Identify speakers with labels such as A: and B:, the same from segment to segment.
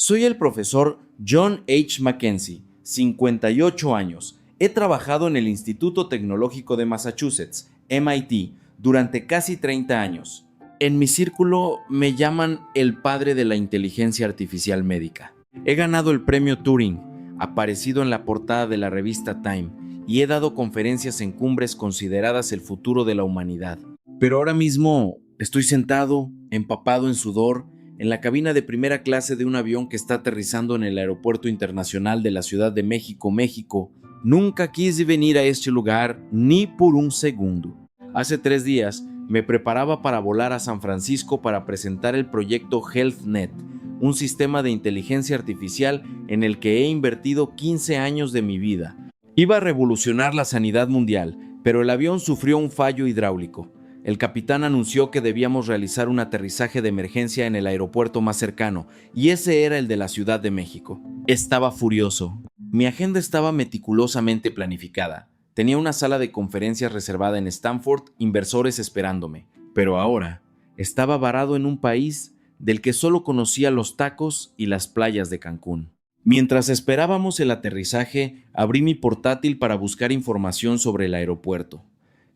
A: Soy el profesor John H. Mackenzie, 58 años. He trabajado en el Instituto Tecnológico de Massachusetts, MIT, durante casi 30 años. En mi círculo me llaman el padre de la inteligencia artificial médica. He ganado el premio Turing, aparecido en la portada de la revista Time, y he dado conferencias en cumbres consideradas el futuro de la humanidad. Pero ahora mismo estoy sentado, empapado en sudor, en la cabina de primera clase de un avión que está aterrizando en el Aeropuerto Internacional de la Ciudad de México, México. Nunca quise venir a este lugar ni por un segundo. Hace 3 días me preparaba para volar a San Francisco para presentar el proyecto HealthNet, un sistema de inteligencia artificial en el que he invertido 15 años de mi vida. Iba a revolucionar la sanidad mundial, pero el avión sufrió un fallo hidráulico. El capitán anunció que debíamos realizar un aterrizaje de emergencia en el aeropuerto más cercano, y ese era el de la Ciudad de México. Estaba furioso. Mi agenda estaba meticulosamente planificada. Tenía una sala de conferencias reservada en Stanford, inversores esperándome. Pero ahora estaba varado en un país del que solo conocía los tacos y las playas de Cancún. Mientras esperábamos el aterrizaje, abrí mi portátil para buscar información sobre el aeropuerto.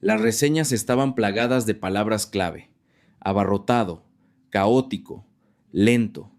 A: Las reseñas estaban plagadas de palabras clave: abarrotado, caótico, lento.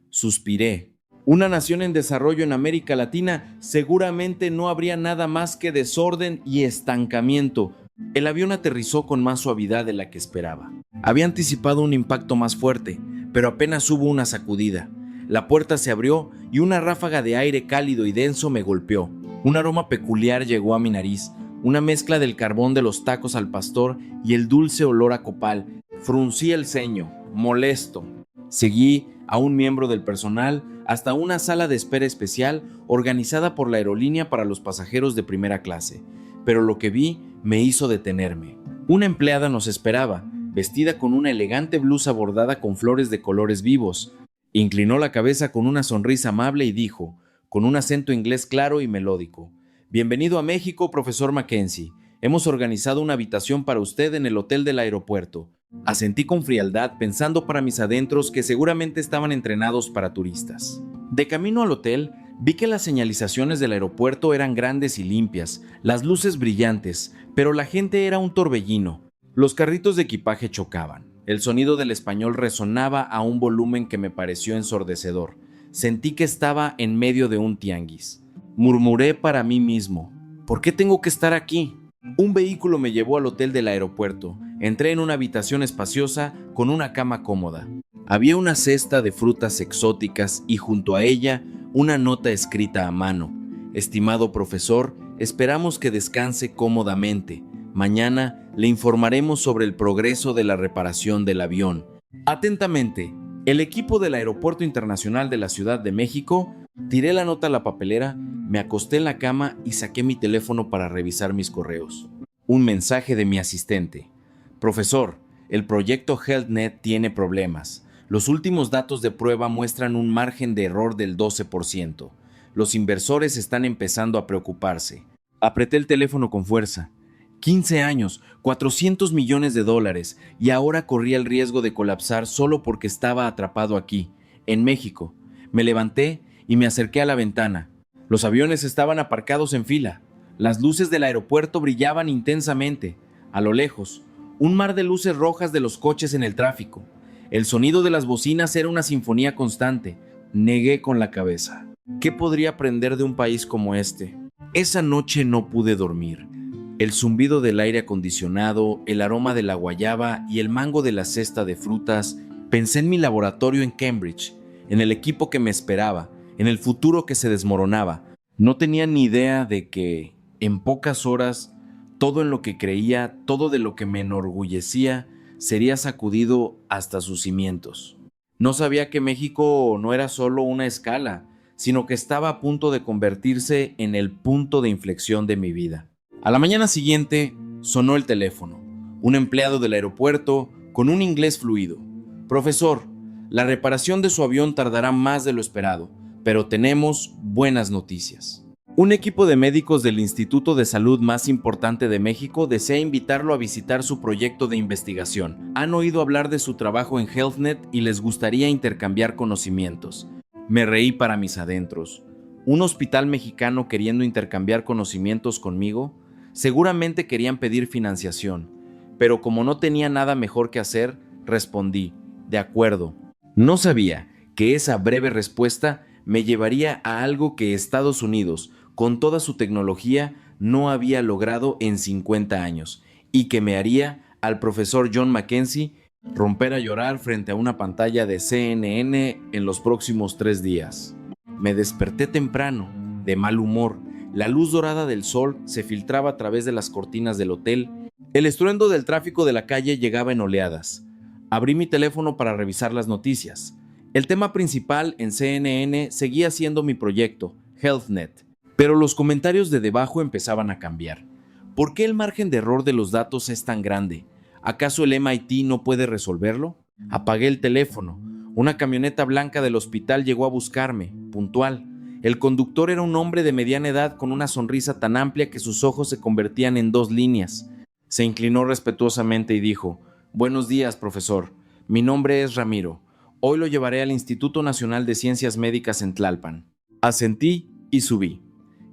A: Suspiré. Una nación en desarrollo en América Latina, seguramente no habría nada más que desorden y estancamiento. El avión aterrizó con más suavidad de la que esperaba. Había anticipado un impacto más fuerte, pero apenas hubo una sacudida. La puerta se abrió y una ráfaga de aire cálido y denso me golpeó. Un aroma peculiar llegó a mi nariz, una mezcla del carbón de los tacos al pastor y el dulce olor a copal. Fruncí el ceño, molesto. Seguí a un miembro del personal hasta una sala de espera especial organizada por la aerolínea para los pasajeros de primera clase. Pero lo que vi me hizo detenerme. Una empleada nos esperaba, vestida con una elegante blusa bordada con flores de colores vivos. Inclinó la cabeza con una sonrisa amable y dijo, con un acento inglés claro y melódico: «Bienvenido a México, profesor Mackenzie. Hemos organizado una habitación para usted en el hotel del aeropuerto». Asentí con frialdad, pensando para mis adentros que seguramente estaban entrenados para turistas. De camino al hotel, vi que las señalizaciones del aeropuerto eran grandes y limpias, las luces brillantes, pero la gente era un torbellino. Los carritos de equipaje chocaban. El sonido del español resonaba a un volumen que me pareció ensordecedor. Sentí que estaba en medio de un tianguis. Murmuré para mí mismo: ¿por qué tengo que estar aquí? Un vehículo me llevó al hotel del aeropuerto. Entré en una habitación espaciosa con una cama cómoda. Había una cesta de frutas exóticas y junto a ella una nota escrita a mano: «Estimado profesor, esperamos que descanse cómodamente. Mañana le informaremos sobre el progreso de la reparación del avión. Atentamente, el equipo del Aeropuerto Internacional de la Ciudad de México». Tiré la nota a la papelera, me acosté en la cama y saqué mi teléfono para revisar mis correos. Un mensaje de mi asistente: «Profesor, el proyecto HealthNet tiene problemas. Los últimos datos de prueba muestran un margen de error del 12%. Los inversores están empezando a preocuparse». Apreté el teléfono con fuerza. 15 años, $400 millones, y ahora corría el riesgo de colapsar solo porque estaba atrapado aquí, en México. Me levanté y me acerqué a la ventana. Los aviones estaban aparcados en fila. Las luces del aeropuerto brillaban intensamente. A lo lejos, un mar de luces rojas de los coches en el tráfico. El sonido de las bocinas era una sinfonía constante. Negué con la cabeza. ¿Qué podría aprender de un país como este? Esa noche no pude dormir. El zumbido del aire acondicionado, el aroma de la guayaba y el mango de la cesta de frutas. Pensé en mi laboratorio en Cambridge, en el equipo que me esperaba, en el futuro que se desmoronaba. No tenía ni idea de que, en pocas horas, todo en lo que creía, todo de lo que me enorgullecía, sería sacudido hasta sus cimientos. No sabía que México no era solo una escala, sino que estaba a punto de convertirse en el punto de inflexión de mi vida. A la mañana siguiente, sonó el teléfono. Un empleado del aeropuerto, con un inglés fluido: «Profesor, la reparación de su avión tardará más de lo esperado, pero tenemos buenas noticias». Un equipo de médicos del Instituto de Salud más importante de México desea invitarlo a visitar su proyecto de investigación. Han oído hablar de su trabajo en HealthNet y les gustaría intercambiar conocimientos. Me reí para mis adentros. ¿Un hospital mexicano queriendo intercambiar conocimientos conmigo? Seguramente querían pedir financiación, pero como no tenía nada mejor que hacer, respondí, de acuerdo. No sabía que esa breve respuesta me llevaría a algo que Estados Unidos, con toda su tecnología, no había logrado en 50 años, y que me haría al profesor John Mackenzie romper a llorar frente a una pantalla de CNN en los próximos 3 días. Me desperté temprano, de mal humor. La luz dorada del sol se filtraba a través de las cortinas del hotel. El estruendo del tráfico de la calle llegaba en oleadas. Abrí mi teléfono para revisar las noticias. El tema principal en CNN seguía siendo mi proyecto, HealthNet, pero los comentarios de debajo empezaban a cambiar. ¿Por qué el margen de error de los datos es tan grande? ¿Acaso el MIT no puede resolverlo? Apagué el teléfono. Una camioneta blanca del hospital llegó a buscarme, puntual. El conductor era un hombre de mediana edad con una sonrisa tan amplia que sus ojos se convertían en 2 líneas. Se inclinó respetuosamente y dijo: «Buenos días, profesor. Mi nombre es Ramiro. Hoy lo llevaré al Instituto Nacional de Ciencias Médicas en Tlalpan». Asentí y subí.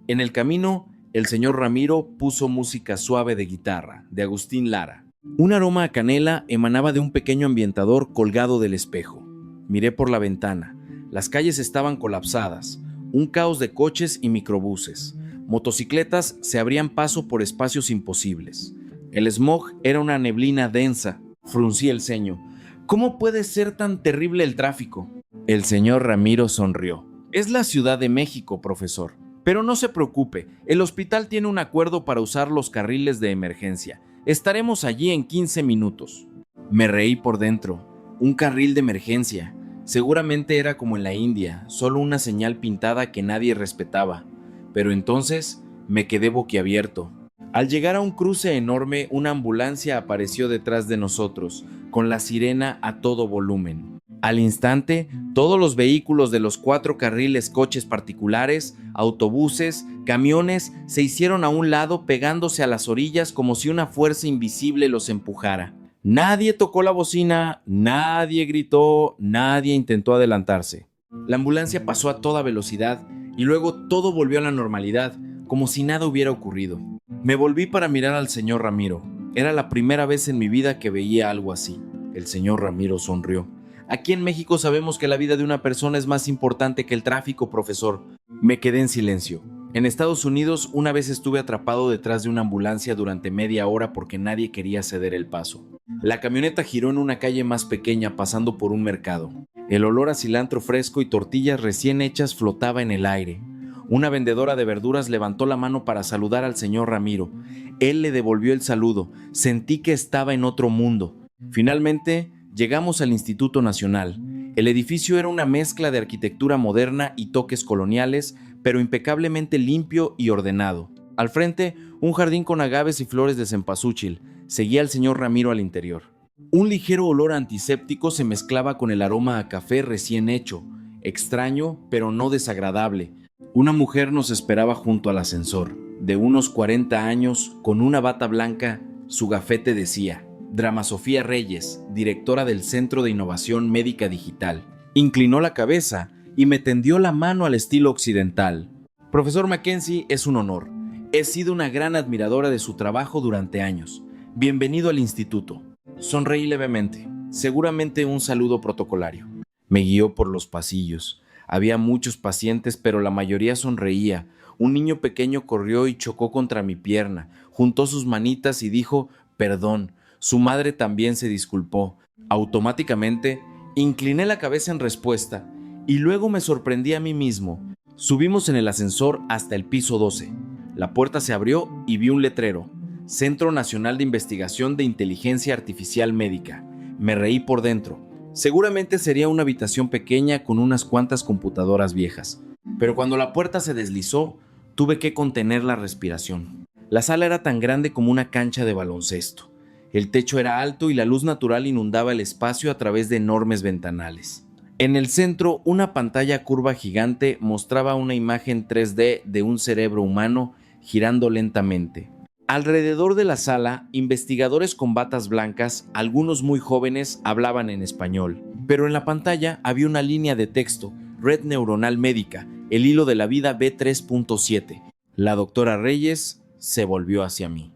A: En el camino, el señor Ramiro puso música suave de guitarra, de Agustín Lara. Un aroma a canela emanaba de un pequeño ambientador colgado del espejo. Miré por la ventana. Las calles estaban colapsadas, un caos de coches y microbuses. Motocicletas se abrían paso por espacios imposibles. El smog era una neblina densa. Fruncí el ceño. ¿Cómo puede ser tan terrible el tráfico? El señor Ramiro sonrió. Es la Ciudad de México, profesor. Pero no se preocupe, el hospital tiene un acuerdo para usar los carriles de emergencia. Estaremos allí en 15 minutos. Me reí por dentro. Un carril de emergencia. Seguramente era como en la India, solo una señal pintada que nadie respetaba. Pero entonces me quedé boquiabierto. Al llegar a un cruce enorme, una ambulancia apareció detrás de nosotros, con la sirena a todo volumen. Al instante, todos los vehículos de los 4 carriles, coches particulares, autobuses, camiones, se hicieron a un lado pegándose a las orillas como si una fuerza invisible los empujara. Nadie tocó la bocina, nadie gritó, nadie intentó adelantarse. La ambulancia pasó a toda velocidad y luego todo volvió a la normalidad, como si nada hubiera ocurrido. Me volví para mirar al señor Ramiro. Era la primera vez en mi vida que veía algo así. El señor Ramiro sonrió. Aquí en México sabemos que la vida de una persona es más importante que el tráfico, profesor. Me quedé en silencio. En Estados Unidos, una vez estuve atrapado detrás de una ambulancia durante media hora porque nadie quería ceder el paso. La camioneta giró en una calle más pequeña pasando por un mercado. El olor a cilantro fresco y tortillas recién hechas flotaba en el aire. Una vendedora de verduras levantó la mano para saludar al señor Ramiro. Él le devolvió el saludo. Sentí que estaba en otro mundo. Finalmente, llegamos al Instituto Nacional. El edificio era una mezcla de arquitectura moderna y toques coloniales, pero impecablemente limpio y ordenado. Al frente, un jardín con agaves y flores de cempasúchil. Seguía al señor Ramiro al interior. Un ligero olor antiséptico se mezclaba con el aroma a café recién hecho. Extraño, pero no desagradable. Una mujer nos esperaba junto al ascensor. De unos 40 años, con una bata blanca, su gafete decía: Drama Sofía Reyes, directora del Centro de Innovación Médica Digital. Inclinó la cabeza y me tendió la mano al estilo occidental. Profesor Mackenzie, es un honor. He sido una gran admiradora de su trabajo durante años. Bienvenido al instituto. Sonreí levemente, seguramente un saludo protocolario. Me guió por los pasillos. Había muchos pacientes, pero la mayoría sonreía. Un niño pequeño corrió y chocó contra mi pierna, juntó sus manitas y dijo: «Perdón». Su madre también se disculpó. Automáticamente, incliné la cabeza en respuesta y luego me sorprendí a mí mismo. Subimos en el ascensor hasta el piso 12. La puerta se abrió y vi un letrero: Centro Nacional de Investigación de Inteligencia Artificial Médica. Me reí por dentro. Seguramente sería una habitación pequeña con unas cuantas computadoras viejas. Pero cuando la puerta se deslizó, tuve que contener la respiración. La sala era tan grande como una cancha de baloncesto. El techo era alto y la luz natural inundaba el espacio a través de enormes ventanales. En el centro, una pantalla curva gigante mostraba una imagen 3D de un cerebro humano girando lentamente. Alrededor de la sala, investigadores con batas blancas, algunos muy jóvenes, hablaban en español. Pero en la pantalla había una línea de texto: red neuronal médica, el hilo de la vida B3.7. La doctora Reyes se volvió hacia mí.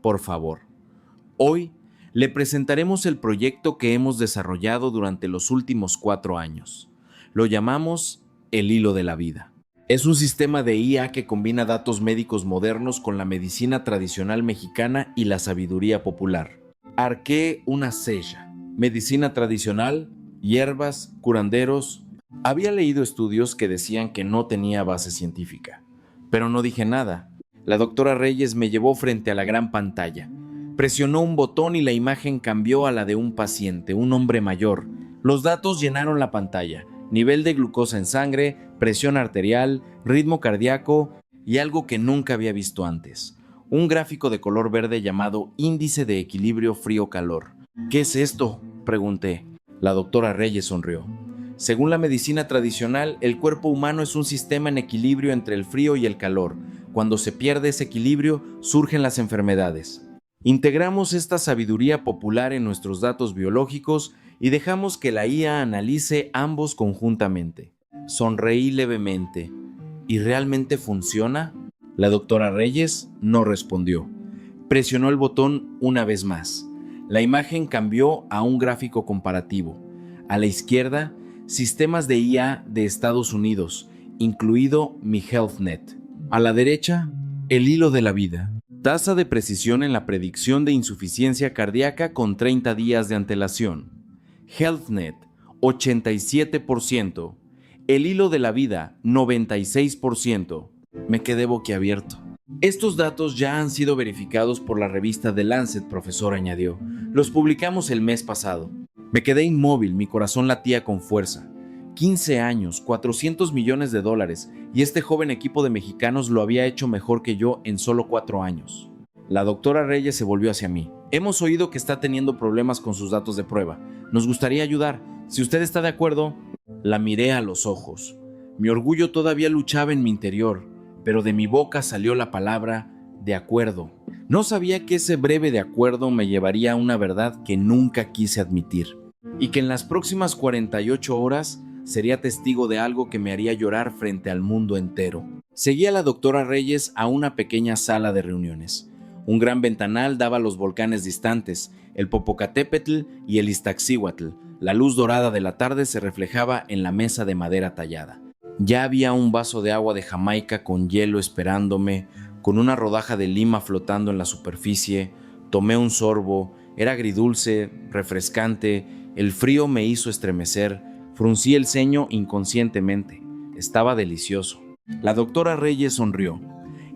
A: Por favor, hoy le presentaremos el proyecto que hemos desarrollado durante los últimos 4 años. Lo llamamos el hilo de la vida. Es un sistema de IA que combina datos médicos modernos con la medicina tradicional mexicana y la sabiduría popular. Arqué una sella. Medicina tradicional, hierbas, curanderos. Había leído estudios que decían que no tenía base científica, pero no dije nada. La doctora Reyes me llevó frente a la gran pantalla. Presionó un botón y la imagen cambió a la de un paciente, un hombre mayor. Los datos llenaron la pantalla. Nivel de glucosa en sangre, presión arterial, ritmo cardíaco y algo que nunca había visto antes. Un gráfico de color verde llamado Índice de Equilibrio Frío-Calor. ¿Qué es esto?, pregunté. La doctora Reyes sonrió. Según la medicina tradicional, el cuerpo humano es un sistema en equilibrio entre el frío y el calor. Cuando se pierde ese equilibrio, surgen las enfermedades. Integramos esta sabiduría popular en nuestros datos biológicos y dejamos que la IA analice ambos conjuntamente. Sonreí levemente. ¿Y realmente funciona? La doctora Reyes no respondió. Presionó el botón una vez más. La imagen cambió a un gráfico comparativo. A la izquierda, sistemas de IA de Estados Unidos, incluido mi HealthNet. A la derecha, el hilo de la vida. Tasa de precisión en la predicción de insuficiencia cardíaca con 30 días de antelación. HealthNet, 87%. El hilo de la vida, 96%. Me quedé boquiabierto. Estos datos ya han sido verificados por la revista The Lancet, profesor, añadió. Los publicamos el mes pasado. Me quedé inmóvil, mi corazón latía con fuerza. 15 años, $400 millones, y este joven equipo de mexicanos lo había hecho mejor que yo en solo 4 años. La doctora Reyes se volvió hacia mí. Hemos oído que está teniendo problemas con sus datos de prueba. Nos gustaría ayudar. Si usted está de acuerdo, la miré a los ojos. Mi orgullo todavía luchaba en mi interior, pero de mi boca salió la palabra de acuerdo. No sabía que ese breve de acuerdo me llevaría a una verdad que nunca quise admitir, y que en las próximas 48 horas sería testigo de algo que me haría llorar frente al mundo entero. Seguí a la doctora Reyes a una pequeña sala de reuniones. Un gran ventanal daba a los volcanes distantes, el Popocatépetl y el Iztaccíhuatl. La luz dorada de la tarde se reflejaba en la mesa de madera tallada. Ya había un vaso de agua de Jamaica con hielo esperándome, con una rodaja de lima flotando en la superficie. Tomé un sorbo, era agridulce, refrescante, el frío me hizo estremecer, fruncí el ceño inconscientemente. Estaba delicioso. La doctora Reyes sonrió.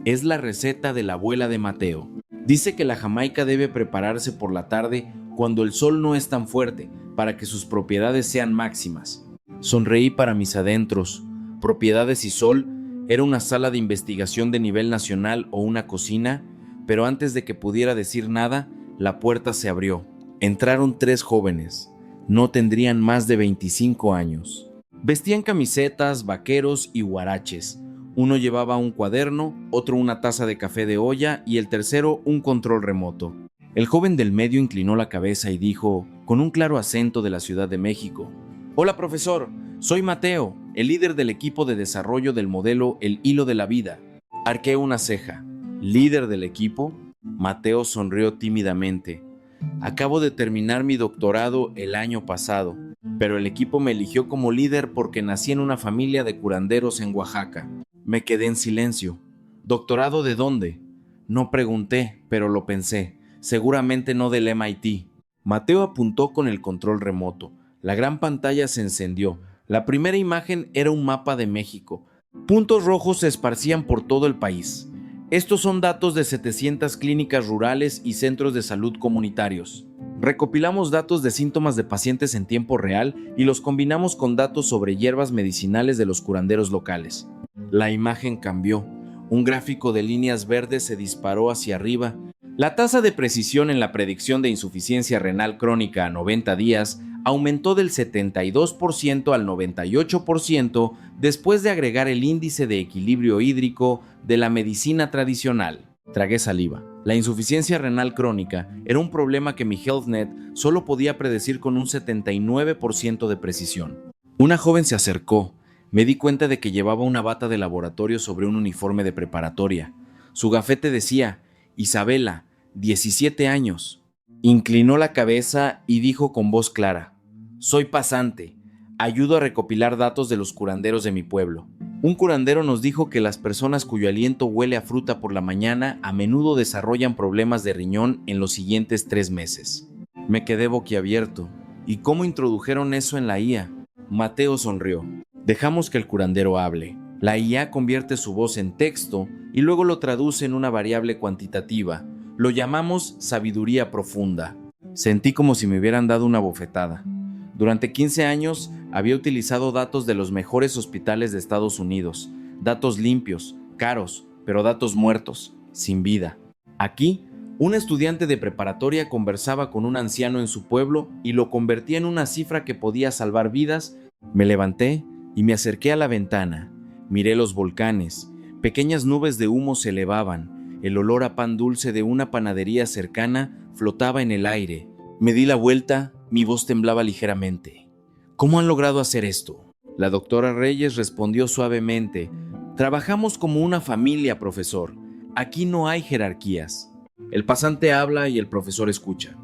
A: Es la receta de la abuela de Mateo. Dice que la Jamaica debe prepararse por la tarde cuando el sol no es tan fuerte, para que sus propiedades sean máximas. Sonreí para mis adentros. Propiedades y sol, era una sala de investigación de nivel nacional o una cocina, pero antes de que pudiera decir nada, la puerta se abrió. Entraron 3 jóvenes. No tendrían más de 25 años. Vestían camisetas, vaqueros y huaraches. Uno llevaba un cuaderno, otro una taza de café de olla y el tercero un control remoto. El joven del medio inclinó la cabeza y dijo, con un claro acento de la Ciudad de México: «Hola, profesor, soy Mateo, el líder del equipo de desarrollo del modelo El Hilo de la Vida». Arqué una ceja. ¿Líder del equipo? Mateo sonrió tímidamente. Acabo de terminar mi doctorado el año pasado, pero el equipo me eligió como líder porque nací en una familia de curanderos en Oaxaca. Me quedé en silencio. ¿Doctorado de dónde? No pregunté, pero lo pensé. Seguramente no del MIT. Mateo apuntó con el control remoto. La gran pantalla se encendió. La primera imagen era un mapa de México. Puntos rojos se esparcían por todo el país. Estos son datos de 700 clínicas rurales y centros de salud comunitarios. Recopilamos datos de síntomas de pacientes en tiempo real y los combinamos con datos sobre hierbas medicinales de los curanderos locales. La imagen cambió. Un gráfico de líneas verdes se disparó hacia arriba. La tasa de precisión en la predicción de insuficiencia renal crónica a 90 días aumentó del 72% al 98% después de agregar el índice de equilibrio hídrico de la medicina tradicional. Tragué saliva. La insuficiencia renal crónica era un problema que mi HealthNet solo podía predecir con un 79% de precisión. Una joven se acercó. Me di cuenta de que llevaba una bata de laboratorio sobre un uniforme de preparatoria. Su gafete decía, Isabela, 17 años. Inclinó la cabeza y dijo con voz clara, soy pasante, ayudo a recopilar datos de los curanderos de mi pueblo. Un curandero nos dijo que las personas cuyo aliento huele a fruta por la mañana a menudo desarrollan problemas de riñón en los siguientes 3 meses. Me quedé boquiabierto. ¿Y cómo introdujeron eso en la IA? Mateo sonrió. Dejamos que el curandero hable. La IA convierte su voz en texto y luego lo traduce en una variable cuantitativa. Lo llamamos sabiduría profunda. Sentí como si me hubieran dado una bofetada. Durante 15 años había utilizado datos de los mejores hospitales de Estados Unidos. Datos limpios, caros, pero datos muertos, sin vida. Aquí, un estudiante de preparatoria conversaba con un anciano en su pueblo y lo convertía en una cifra que podía salvar vidas. Me levanté y me acerqué a la ventana. Miré los volcanes. Pequeñas nubes de humo se elevaban. El olor a pan dulce de una panadería cercana flotaba en el aire. Me di la vuelta, mi voz temblaba ligeramente. ¿Cómo han logrado hacer esto? La doctora Reyes respondió suavemente. Trabajamos como una familia, profesor. Aquí no hay jerarquías. El pasante habla y el profesor escucha.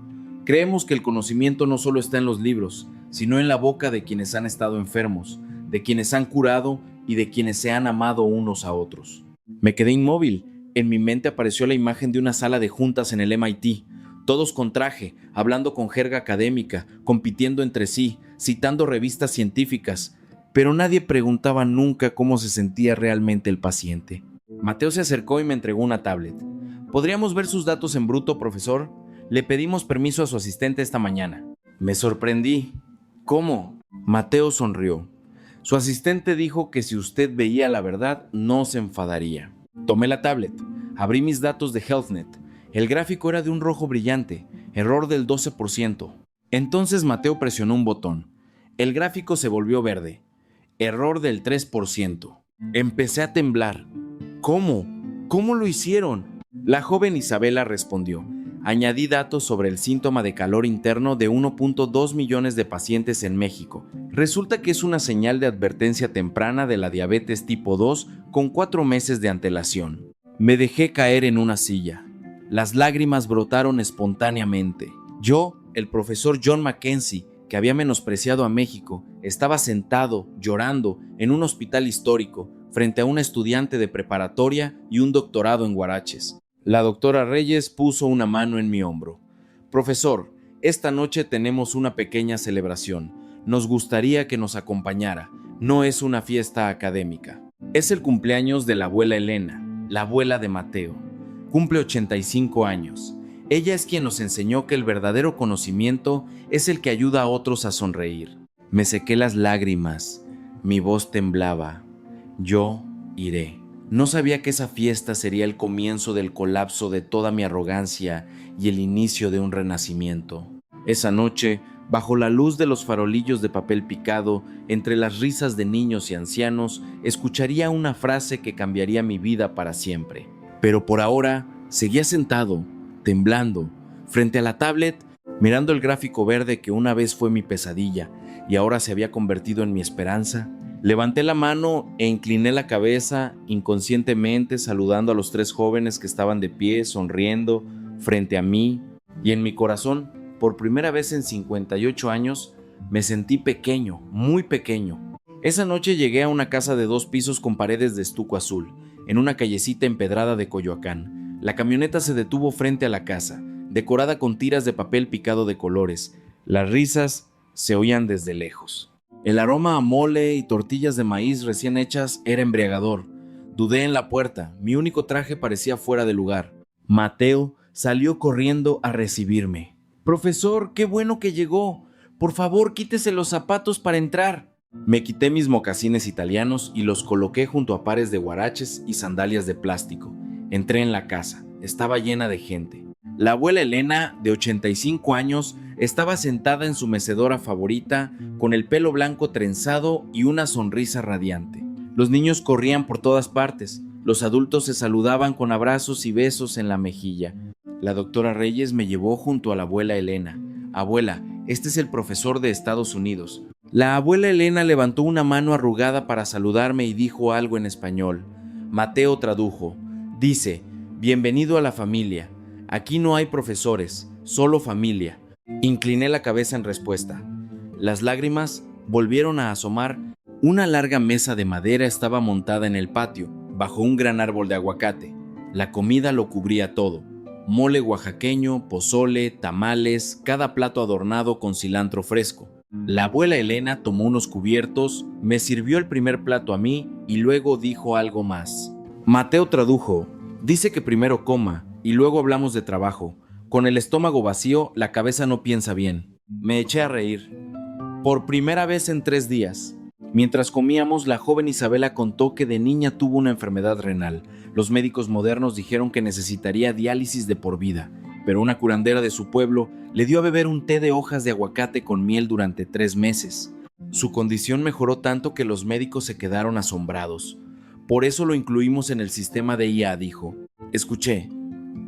A: Creemos que el conocimiento no solo está en los libros, sino en la boca de quienes han estado enfermos, de quienes han curado y de quienes se han amado unos a otros. Me quedé inmóvil. En mi mente apareció la imagen de una sala de juntas en el MIT, todos con traje, hablando con jerga académica, compitiendo entre sí, citando revistas científicas, pero nadie preguntaba nunca cómo se sentía realmente el paciente. Mateo se acercó y me entregó una tablet. ¿Podríamos ver sus datos en bruto, profesor? Le pedimos permiso a su asistente esta mañana. Me sorprendí. ¿Cómo? Mateo sonrió. Su asistente dijo que si usted veía la verdad, no se enfadaría. Tomé la tablet, abrí mis datos de HealthNet. El gráfico era de un rojo brillante, error del 12%. Entonces Mateo presionó un botón. El gráfico se volvió verde, error del 3%. Empecé a temblar. ¿Cómo? ¿Cómo lo hicieron? La joven Isabela respondió. Añadí datos sobre el síntoma de calor interno de 1.2 millones de pacientes en México. Resulta que es una señal de advertencia temprana de la diabetes tipo 2 con 4 meses de antelación. Me dejé caer en una silla. Las lágrimas brotaron espontáneamente. Yo, el profesor John Mackenzie, que había menospreciado a México, estaba sentado, llorando, en un hospital histórico, frente a una estudiante de preparatoria y un doctorado en Huaraches. La doctora Reyes puso una mano en mi hombro. Profesor, esta noche tenemos una pequeña celebración. Nos gustaría que nos acompañara. No es una fiesta académica. Es el cumpleaños de la abuela Elena, la abuela de Mateo. Cumple 85 años. Ella es quien nos enseñó que el verdadero conocimiento es el que ayuda a otros a sonreír. Me sequé las lágrimas. Mi voz temblaba. Yo iré. No sabía que esa fiesta sería el comienzo del colapso de toda mi arrogancia y el inicio de un renacimiento. Esa noche, bajo la luz de los farolillos de papel picado, entre las risas de niños y ancianos, escucharía una frase que cambiaría mi vida para siempre. Pero por ahora, seguía sentado, temblando, frente a la tablet, mirando el gráfico verde que una vez fue mi pesadilla y ahora se había convertido en mi esperanza. Levanté la mano e incliné la cabeza inconscientemente, saludando a los 3 jóvenes que estaban de pie, sonriendo, frente a mí, y en mi corazón, por primera vez en 58 años, me sentí pequeño, muy pequeño. Esa noche llegué a una casa de 2 pisos con paredes de estuco azul, en una callecita empedrada de Coyoacán. La camioneta se detuvo frente a la casa, decorada con tiras de papel picado de colores. Las risas se oían desde lejos. El aroma a mole y tortillas de maíz recién hechas era embriagador. Dudé en la puerta, mi único traje parecía fuera de lugar. Mateo salió corriendo a recibirme. «Profesor, qué bueno que llegó. Por favor, quítese los zapatos para entrar». Me quité mis mocasines italianos y los coloqué junto a pares de huaraches y sandalias de plástico. Entré en la casa. Estaba llena de gente. La abuela Elena, de 85 años, estaba sentada en su mecedora favorita, con el pelo blanco trenzado y una sonrisa radiante. Los niños corrían por todas partes. Los adultos se saludaban con abrazos y besos en la mejilla. La doctora Reyes me llevó junto a la abuela Elena. «Abuela, este es el profesor de Estados Unidos. La abuela Elena levantó una mano arrugada para saludarme y dijo algo en español. Mateo tradujo. Dice, bienvenido a la familia. Aquí no hay profesores, solo familia. Incliné la cabeza en respuesta. Las lágrimas volvieron a asomar. Una larga mesa de madera estaba montada en el patio, bajo un gran árbol de aguacate. La comida lo cubría todo. Mole oaxaqueño, pozole, tamales, cada plato adornado con cilantro fresco. La abuela Elena tomó unos cubiertos, me sirvió el primer plato a mí y luego dijo algo más. Mateo tradujo, dice que primero coma y luego hablamos de trabajo. Con el estómago vacío, la cabeza no piensa bien. Me eché a reír. Por primera vez en 3 días. Mientras comíamos, la joven Isabela contó que de niña tuvo una enfermedad renal. Los médicos modernos dijeron que necesitaría diálisis de por vida, pero una curandera de su pueblo le dio a beber un té de hojas de aguacate con miel durante 3 meses. Su condición mejoró tanto que los médicos se quedaron asombrados. Por eso lo incluimos en el sistema de IA, dijo. Escuché,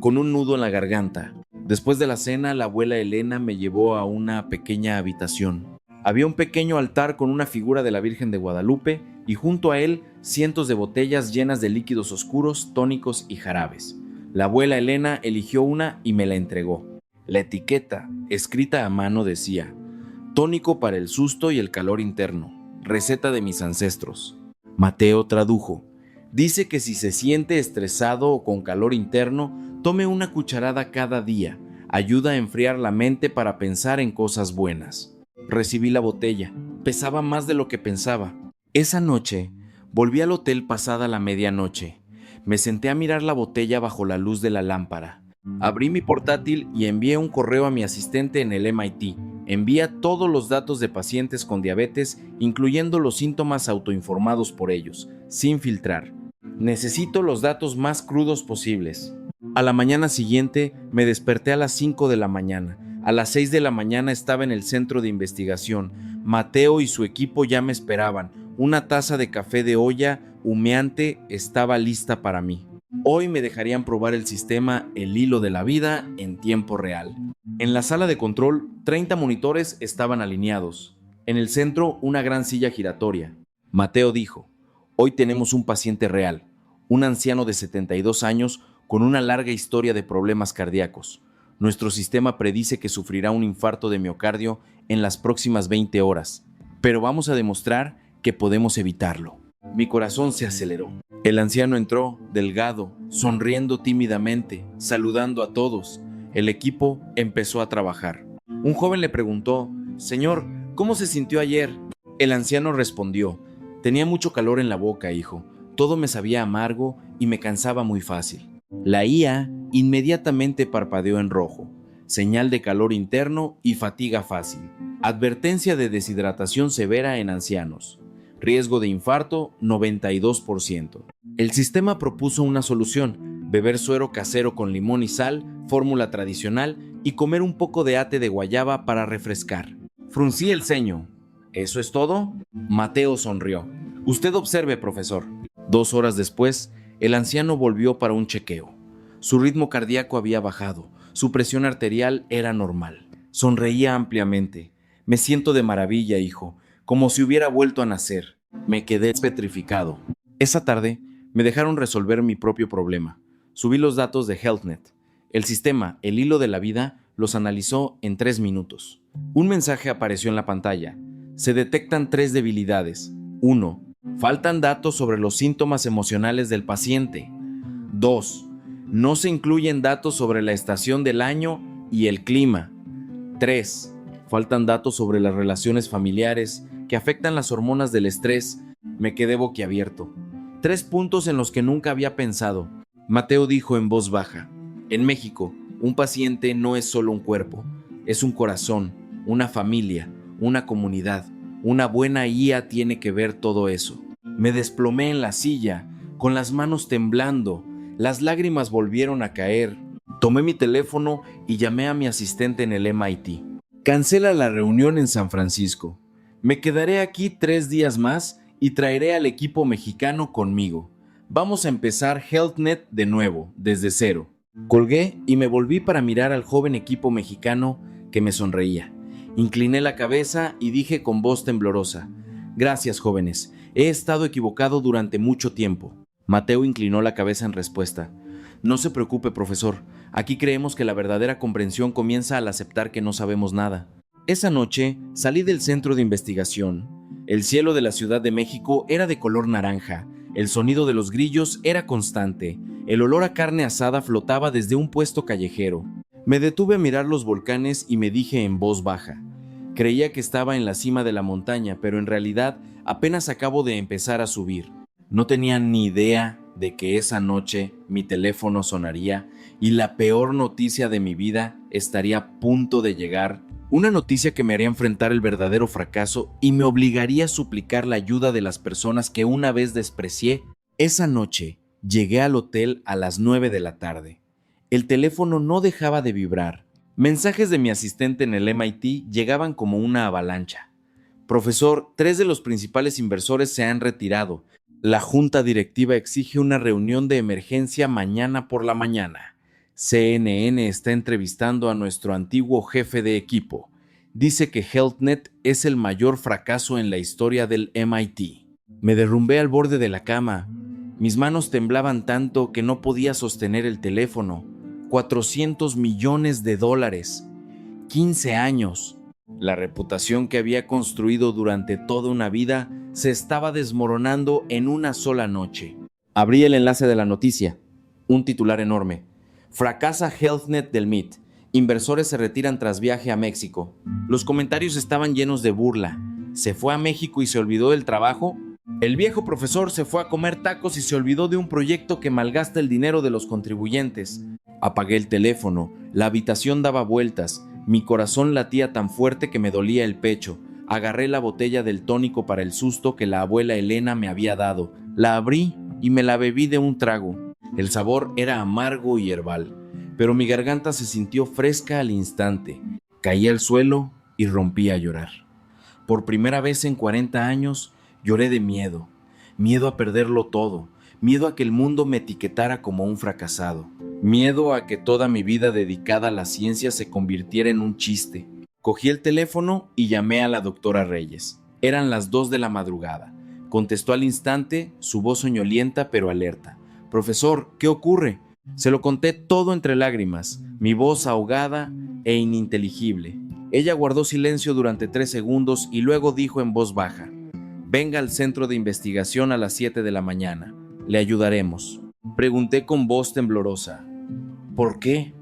A: con un nudo en la garganta. Después de la cena, la abuela Elena me llevó a una pequeña habitación. Había un pequeño altar con una figura de la Virgen de Guadalupe y junto a él cientos de botellas llenas de líquidos oscuros, tónicos y jarabes. La abuela Elena eligió una y me la entregó. La etiqueta, escrita a mano, decía: tónico para el susto y el calor interno, receta de mis ancestros. Mateo tradujo: dice que si se siente estresado o con calor interno, tome una cucharada cada día, ayuda a enfriar la mente para pensar en cosas buenas. Recibí la botella, pesaba más de lo que pensaba. Esa noche, volví al hotel pasada la medianoche. Me senté a mirar la botella bajo la luz de la lámpara. Abrí mi portátil y envié un correo a mi asistente en el MIT. Envía todos los datos de pacientes con diabetes, incluyendo los síntomas autoinformados por ellos, sin filtrar. Necesito los datos más crudos posibles. A la mañana siguiente, me desperté a las 5 de la mañana. A las 6 de la mañana estaba en el centro de investigación. Mateo y su equipo ya me esperaban. Una taza de café de olla humeante estaba lista para mí. Hoy me dejarían probar el sistema El Hilo de la Vida en tiempo real. En la sala de control, 30 monitores estaban alineados. En el centro, una gran silla giratoria. Mateo dijo: hoy tenemos un paciente real, un anciano de 72 años con una larga historia de problemas cardíacos. Nuestro sistema predice que sufrirá un infarto de miocardio en las próximas 20 horas, pero vamos a demostrar que podemos evitarlo. Mi corazón se aceleró. El anciano entró, delgado, sonriendo tímidamente, saludando a todos. El equipo empezó a trabajar. Un joven le preguntó: «Señor, ¿cómo se sintió ayer?». El anciano respondió: «Tenía mucho calor en la boca, hijo. Todo me sabía amargo y me cansaba muy fácil». La IA inmediatamente parpadeó en rojo, señal de calor interno y fatiga fácil. Advertencia de deshidratación severa en ancianos. Riesgo de infarto 92%. El sistema propuso una solución: beber suero casero con limón y sal, fórmula tradicional, y comer un poco de ate de guayaba para refrescar. Fruncí el ceño. ¿Eso es todo? Mateo sonrió. Usted observe, profesor. 2 horas después, el anciano volvió para un chequeo. Su ritmo cardíaco había bajado, su presión arterial era normal. Sonreía ampliamente. Me siento de maravilla, hijo, como si hubiera vuelto a nacer. Me quedé petrificado. Esa tarde, me dejaron resolver mi propio problema. Subí los datos de HealthNet. El sistema El Hilo de la Vida los analizó en 3 minutos. Un mensaje apareció en la pantalla. Se detectan 3 debilidades. 1. Faltan datos sobre los síntomas emocionales del paciente. 2. No se incluyen datos sobre la estación del año y el clima. 3. Faltan datos sobre las relaciones familiares que afectan las hormonas del estrés. Me quedé boquiabierto. 3 puntos en los que nunca había pensado. Mateo dijo en voz baja: en México, un paciente no es solo un cuerpo, es un corazón, una familia, una comunidad. Una buena IA tiene que ver todo eso. Me desplomé en la silla, con las manos temblando. Las lágrimas volvieron a caer. Tomé mi teléfono y llamé a mi asistente en el MIT. Cancela la reunión en San Francisco. Me quedaré aquí 3 días más y traeré al equipo mexicano conmigo. Vamos a empezar HealthNet de nuevo, desde cero. Colgué y me volví para mirar al joven equipo mexicano que me sonreía. Incliné la cabeza y dije con voz temblorosa: «Gracias, jóvenes. He estado equivocado durante mucho tiempo». Mateo inclinó la cabeza en respuesta. «No se preocupe, profesor. Aquí creemos que la verdadera comprensión comienza al aceptar que no sabemos nada». Esa noche salí del centro de investigación. El cielo de la Ciudad de México era de color naranja. El sonido de los grillos era constante. El olor a carne asada flotaba desde un puesto callejero. Me detuve a mirar los volcanes y me dije en voz baja: creía que estaba en la cima de la montaña, pero en realidad apenas acabo de empezar a subir. No tenía ni idea de que esa noche mi teléfono sonaría y la peor noticia de mi vida estaría a punto de llegar. Una noticia que me haría enfrentar el verdadero fracaso y me obligaría a suplicar la ayuda de las personas que una vez desprecié. Esa noche llegué al hotel a las 9 de la tarde. El teléfono no dejaba de vibrar. Mensajes de mi asistente en el MIT llegaban como una avalancha. «Profesor, 3 de los principales inversores se han retirado. La junta directiva exige una reunión de emergencia mañana por la mañana. CNN está entrevistando a nuestro antiguo jefe de equipo. Dice que HealthNet es el mayor fracaso en la historia del MIT». Me derrumbé al borde de la cama. Mis manos temblaban tanto que no podía sostener el teléfono. $400 millones. 15 años. La reputación que había construido durante toda una vida se estaba desmoronando en una sola noche. Abrí el enlace de la noticia. Un titular enorme: «Fracasa HealthNet del MIT. Inversores se retiran tras viaje a México». Los comentarios estaban llenos de burla. ¿Se fue a México y se olvidó del trabajo? El viejo profesor se fue a comer tacos y se olvidó de un proyecto que malgasta el dinero de los contribuyentes. Apagué el teléfono. La habitación daba vueltas. Mi corazón latía tan fuerte que me dolía el pecho. Agarré la botella del tónico para el susto que la abuela Elena me había dado. La abrí y me la bebí de un trago. El sabor era amargo y herbal, pero mi garganta se sintió fresca al instante. Caí al suelo y rompí a llorar. Por primera vez en 40 años lloré de miedo. Miedo a perderlo todo. Miedo a que el mundo me etiquetara como un fracasado. Miedo a que toda mi vida dedicada a la ciencia se convirtiera en un chiste. Cogí el teléfono y llamé a la doctora Reyes. Eran las 2 de la madrugada. Contestó al instante, su voz soñolienta pero alerta. «Profesor, ¿qué ocurre?». Se lo conté todo entre lágrimas, mi voz ahogada e ininteligible. Ella guardó silencio durante 3 segundos y luego dijo en voz baja: «Venga al centro de investigación a las 7 de la mañana. Le ayudaremos». Pregunté con voz temblorosa: «¿Por qué?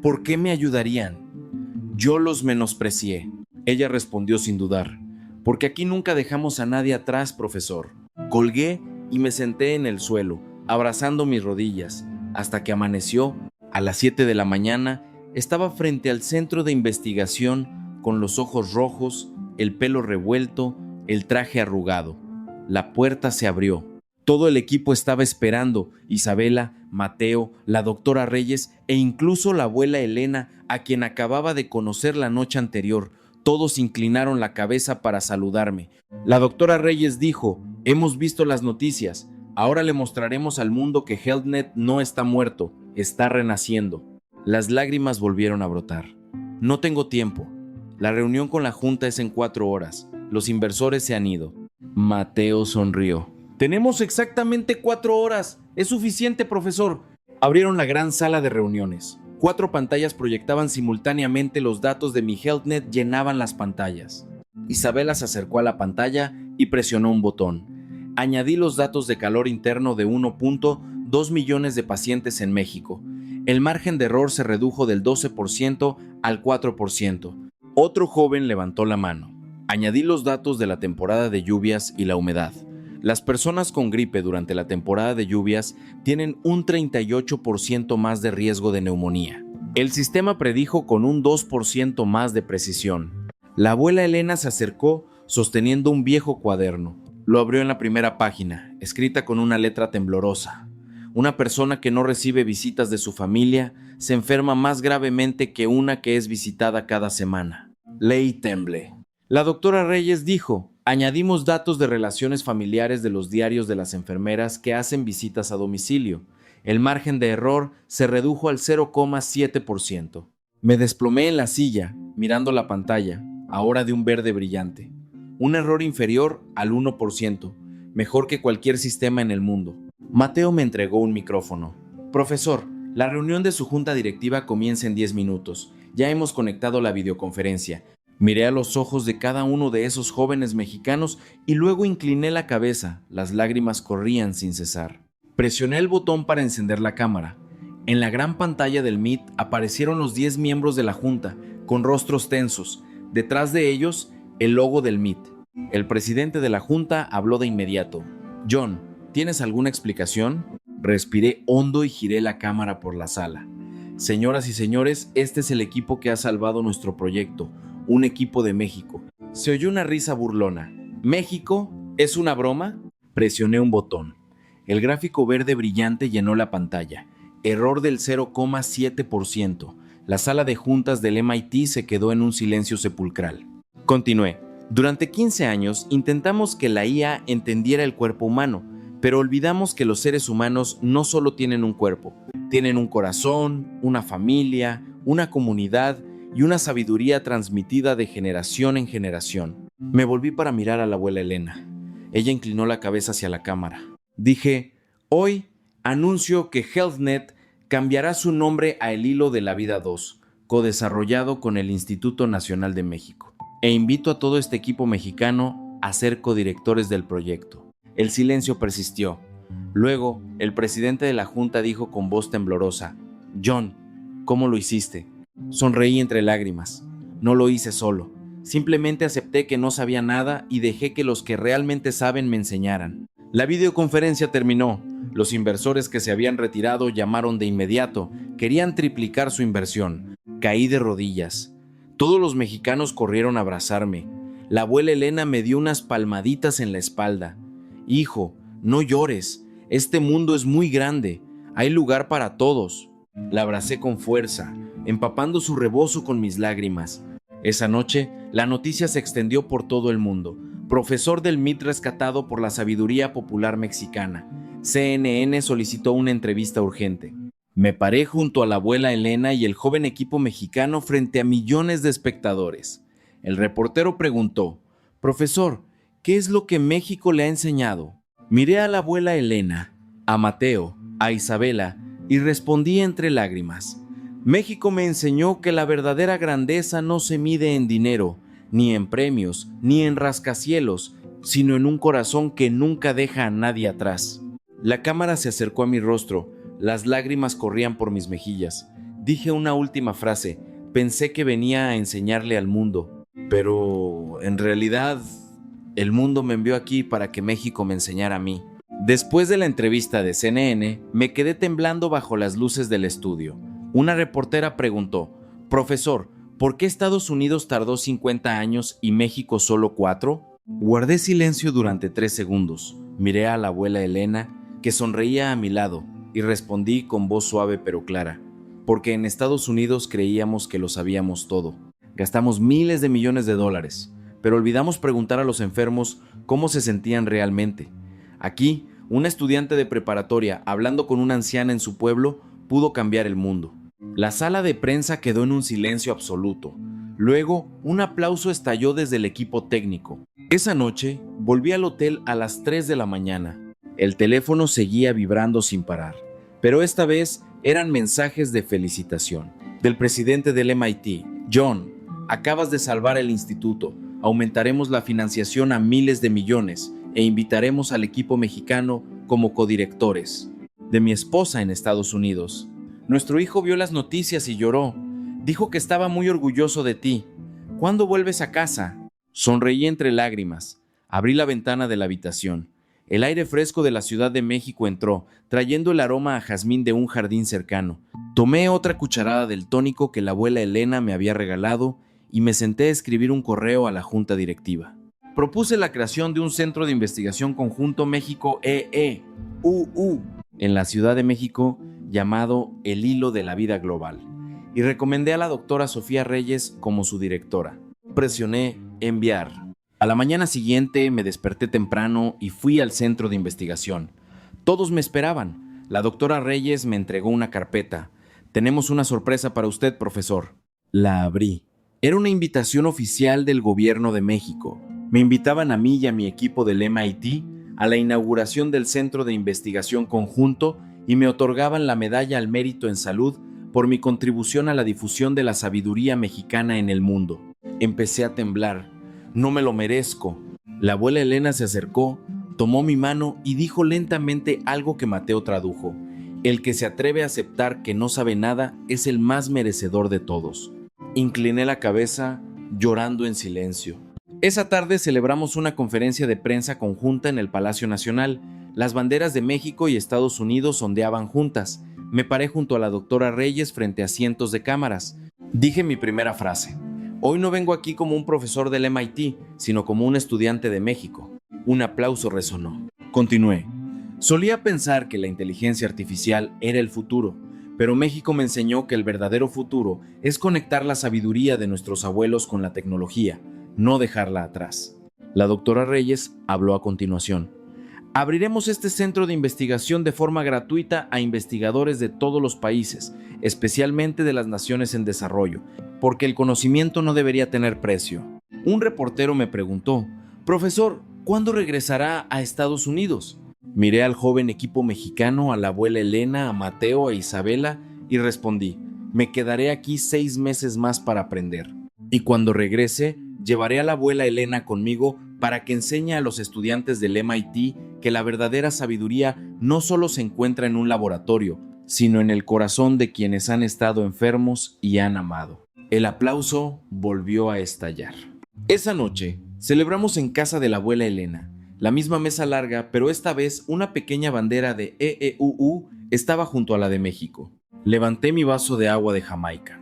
A: ¿Por qué me ayudarían?». «Yo los menosprecié». Ella respondió sin dudar: «Porque aquí nunca dejamos a nadie atrás, profesor». Colgué y me senté en el suelo, abrazando mis rodillas, hasta que amaneció. A las 7 de la mañana estaba frente al centro de investigación, con los ojos rojos, el pelo revuelto, el traje arrugado. La puerta se abrió. Todo el equipo estaba esperando: Isabela, Mateo, la doctora Reyes e incluso la abuela Elena, a quien acababa de conocer la noche anterior. Todos inclinaron la cabeza para saludarme. La doctora Reyes dijo: «Hemos visto las noticias. Ahora le mostraremos al mundo que HealthNet no está muerto, está renaciendo». Las lágrimas volvieron a brotar. «No tengo tiempo. La reunión con la junta es en 4 horas. Los inversores se han ido». Mateo sonrió. «Tenemos exactamente 4 horas. Es suficiente, profesor». Abrieron la gran sala de reuniones. 4 pantallas proyectaban simultáneamente los datos de mi HealthNet, llenaban las pantallas. Isabela se acercó a la pantalla y presionó un botón. Añadí los datos de calor interno de 1.2 millones de pacientes en México. El margen de error se redujo del 12% al 4%. Otro joven levantó la mano. Añadí los datos de la temporada de lluvias y la humedad. Las personas con gripe durante la temporada de lluvias tienen un 38% más de riesgo de neumonía. El sistema predijo con un 2% más de precisión. La abuela Elena se acercó sosteniendo un viejo cuaderno. Lo abrió en la primera página, escrita con una letra temblorosa. Una persona que no recibe visitas de su familia se enferma más gravemente que una que es visitada cada semana. Ley temble. La doctora Reyes dijo: añadimos datos de relaciones familiares de los diarios de las enfermeras que hacen visitas a domicilio. El margen de error se redujo al 0,7%. Me desplomé en la silla, mirando la pantalla. ahora de un verde brillante. Un error inferior al 1%, mejor que cualquier sistema en el mundo. Mateo me entregó un micrófono. Profesor, la reunión de su junta directiva comienza en 10 minutos. Ya hemos conectado la videoconferencia. Miré a los ojos de cada uno de esos jóvenes mexicanos y luego incliné la cabeza. Las lágrimas corrían sin cesar. Presioné el botón para encender la cámara. En la gran pantalla del Meet aparecieron los 10 miembros de la junta, con rostros tensos. Detrás de ellos, el logo del Meet. El presidente de la junta habló de inmediato. John, ¿tienes alguna explicación? Respiré hondo y giré la cámara por la sala. Señoras y señores, este es el equipo que ha salvado nuestro proyecto, un equipo de México. Se oyó una risa burlona. ¿México? ¿Es una broma? Presioné un botón. El gráfico verde brillante llenó la pantalla. Error del 0,7%. La sala de juntas del MIT se quedó en un silencio sepulcral. Continué. Durante 15 años intentamos que la IA entendiera el cuerpo humano, pero olvidamos que los seres humanos no solo tienen un cuerpo, tienen un corazón, una familia, una comunidad y una sabiduría transmitida de generación en generación. Me volví para mirar a la abuela Elena. Ella inclinó la cabeza hacia la cámara. Dije, hoy anuncio que HealthNet cambiará su nombre a El Hilo de la Vida 2, codesarrollado con el Instituto Nacional de México. E invito a todo este equipo mexicano a ser codirectores del proyecto. El silencio persistió. Luego, el presidente de la junta dijo con voz temblorosa, John, ¿cómo lo hiciste? Sonreí entre lágrimas. No lo hice solo. Simplemente acepté que no sabía nada y dejé que los que realmente saben me enseñaran. La videoconferencia terminó. Los inversores que se habían retirado llamaron de inmediato. Querían triplicar su inversión. Caí de rodillas. Todos los mexicanos corrieron a abrazarme. La abuela Elena me dio unas palmaditas en la espalda. Hijo, no llores. Este mundo es muy grande. Hay lugar para todos. La abracé con fuerza, empapando su rebozo con mis lágrimas. Esa noche, la noticia se extendió por todo el mundo. Profesor del MIT rescatado por la sabiduría popular mexicana. CNN solicitó una entrevista urgente. Me paré junto a la abuela Elena y el joven equipo mexicano frente a millones de espectadores. El reportero preguntó, Profesor, ¿qué es lo que México le ha enseñado? Miré a la abuela Elena, a Mateo, a Isabela y respondí entre lágrimas. México me enseñó que la verdadera grandeza no se mide en dinero, ni en premios, ni en rascacielos, sino en un corazón que nunca deja a nadie atrás. La cámara se acercó a mi rostro, las lágrimas corrían por mis mejillas. Dije una última frase, pensé que venía a enseñarle al mundo, pero en realidad el mundo me envió aquí para que México me enseñara a mí. Después de la entrevista de CNN, me quedé temblando bajo las luces del estudio. Una reportera preguntó, Profesor, ¿por qué Estados Unidos tardó 50 años y México solo 4? Guardé silencio durante 3 segundos. Miré a la abuela Elena, que sonreía a mi lado, y respondí con voz suave pero clara, porque en Estados Unidos creíamos que lo sabíamos todo. Gastamos miles de millones de dólares, pero olvidamos preguntar a los enfermos cómo se sentían realmente. Aquí, una estudiante de preparatoria hablando con una anciana en su pueblo pudo cambiar el mundo. La sala de prensa quedó en un silencio absoluto. Luego, un aplauso estalló desde el equipo técnico. Esa noche, volví al hotel a las 3 de la mañana. El teléfono seguía vibrando sin parar, pero esta vez eran mensajes de felicitación. Del presidente del MIT, John, acabas de salvar el instituto, aumentaremos la financiación a miles de millones e invitaremos al equipo mexicano como codirectores. De mi esposa en Estados Unidos, nuestro hijo vio las noticias y lloró. Dijo que estaba muy orgulloso de ti. ¿Cuándo vuelves a casa? Sonreí entre lágrimas. Abrí la ventana de la habitación. El aire fresco de la Ciudad de México entró, trayendo el aroma a jazmín de un jardín cercano. Tomé otra cucharada del tónico que la abuela Elena me había regalado y me senté a escribir un correo a la junta directiva. Propuse la creación de un centro de investigación conjunto México-EE-UU en la Ciudad de México llamado El Hilo de la Vida Global y recomendé a la doctora Sofía Reyes como su directora. Presioné enviar. A la mañana siguiente me desperté temprano y fui al centro de investigación. Todos me esperaban. La doctora Reyes me entregó una carpeta. Tenemos una sorpresa para usted, profesor. La abrí. Era una invitación oficial del gobierno de México. Me invitaban a mí y a mi equipo del MIT a la inauguración del Centro de Investigación Conjunto y me otorgaban la Medalla al Mérito en Salud por mi contribución a la difusión de la sabiduría mexicana en el mundo. Empecé a temblar. No me lo merezco. La abuela Elena se acercó, tomó mi mano y dijo lentamente algo que Mateo tradujo. El que se atreve a aceptar que no sabe nada es el más merecedor de todos. Incliné la cabeza, llorando en silencio. Esa tarde celebramos una conferencia de prensa conjunta en el Palacio Nacional. Las banderas de México y Estados Unidos ondeaban juntas. Me paré junto a la doctora Reyes frente a cientos de cámaras. Dije mi primera frase. Hoy no vengo aquí como un profesor del MIT, sino como un estudiante de México. Un aplauso resonó. Continué. Solía pensar que la inteligencia artificial era el futuro, pero México me enseñó que el verdadero futuro es conectar la sabiduría de nuestros abuelos con la tecnología, no dejarla atrás. La doctora Reyes habló a continuación. Abriremos este centro de investigación de forma gratuita a investigadores de todos los países, especialmente de las naciones en desarrollo, porque el conocimiento no debería tener precio. Un reportero me preguntó, profesor, ¿cuándo regresará a Estados Unidos? Miré al joven equipo mexicano, a la abuela Elena, a Mateo, a Isabela y respondí, me quedaré aquí 6 meses más para aprender. Y cuando regrese, llevaré a la abuela Elena conmigo para que enseñe a los estudiantes del MIT que la verdadera sabiduría no solo se encuentra en un laboratorio, sino en el corazón de quienes han estado enfermos y han amado. El aplauso volvió a estallar. Esa noche, celebramos en casa de la abuela Elena. La misma mesa larga, pero esta vez una pequeña bandera de EEUU estaba junto a la de México. Levanté mi vaso de agua de Jamaica.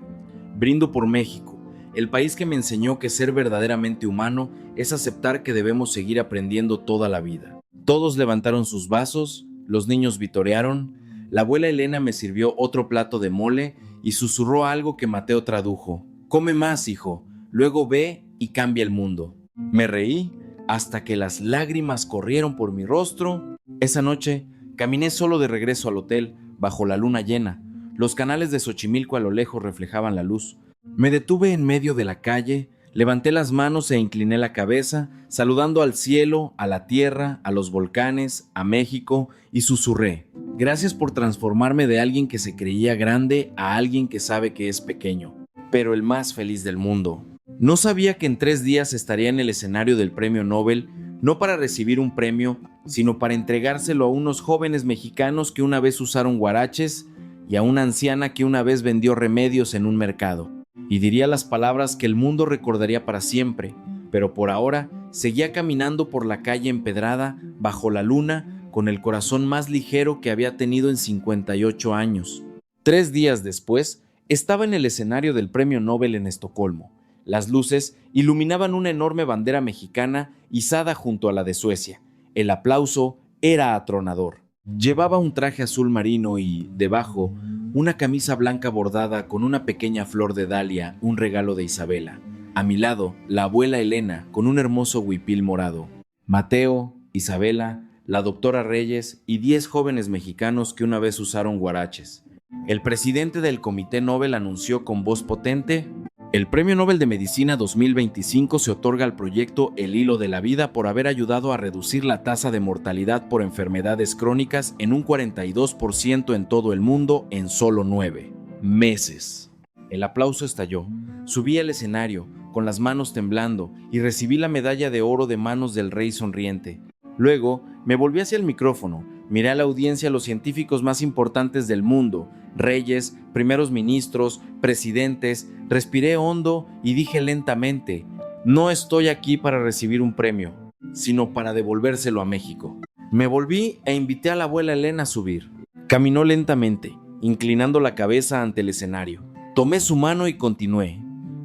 A: Brindo por México, el país que me enseñó que ser verdaderamente humano es aceptar que debemos seguir aprendiendo toda la vida. Todos levantaron sus vasos, los niños vitorearon, la abuela Elena me sirvió otro plato de mole y susurró algo que Mateo tradujo. Come más, hijo, luego ve y cambia el mundo. Me reí hasta que las lágrimas corrieron por mi rostro. Esa noche, caminé solo de regreso al hotel, bajo la luna llena. Los canales de Xochimilco a lo lejos reflejaban la luz. Me detuve en medio de la calle, levanté las manos e incliné la cabeza, saludando al cielo, a la tierra, a los volcanes, a México, y susurré. Gracias por transformarme de alguien que se creía grande a alguien que sabe que es pequeño, pero el más feliz del mundo. No sabía que en 3 días estaría en el escenario del Premio Nobel, no para recibir un premio, sino para entregárselo a unos jóvenes mexicanos que una vez usaron guaraches y a una anciana que una vez vendió remedios en un mercado. Y diría las palabras que el mundo recordaría para siempre, pero por ahora seguía caminando por la calle empedrada, bajo la luna, con el corazón más ligero que había tenido en 58 años. 3 días después, estaba en el escenario del Premio Nobel en Estocolmo. Las luces iluminaban una enorme bandera mexicana izada junto a la de Suecia. El aplauso era atronador. Llevaba un traje azul marino y, debajo, una camisa blanca bordada con una pequeña flor de dalia, un regalo de Isabela. A mi lado, la abuela Elena con un hermoso huipil morado. Mateo, Isabela, la doctora Reyes y 10 jóvenes mexicanos que una vez usaron guaraches. El presidente del Comité Nobel anunció con voz potente: el Premio Nobel de Medicina 2025 se otorga al proyecto El Hilo de la Vida por haber ayudado a reducir la tasa de mortalidad por enfermedades crónicas en un 42% en todo el mundo en solo 9 meses. El aplauso estalló. Subí al escenario, con las manos temblando, y recibí la medalla de oro de manos del rey sonriente. Luego, me volví hacia el micrófono, miré a la audiencia a los científicos más importantes del mundo, reyes, primeros ministros, presidentes, respiré hondo y dije lentamente: no estoy aquí para recibir un premio, sino para devolvérselo a México. Me volví e invité a la abuela Elena a subir. Caminó lentamente, inclinando la cabeza ante el escenario. Tomé su mano y continué.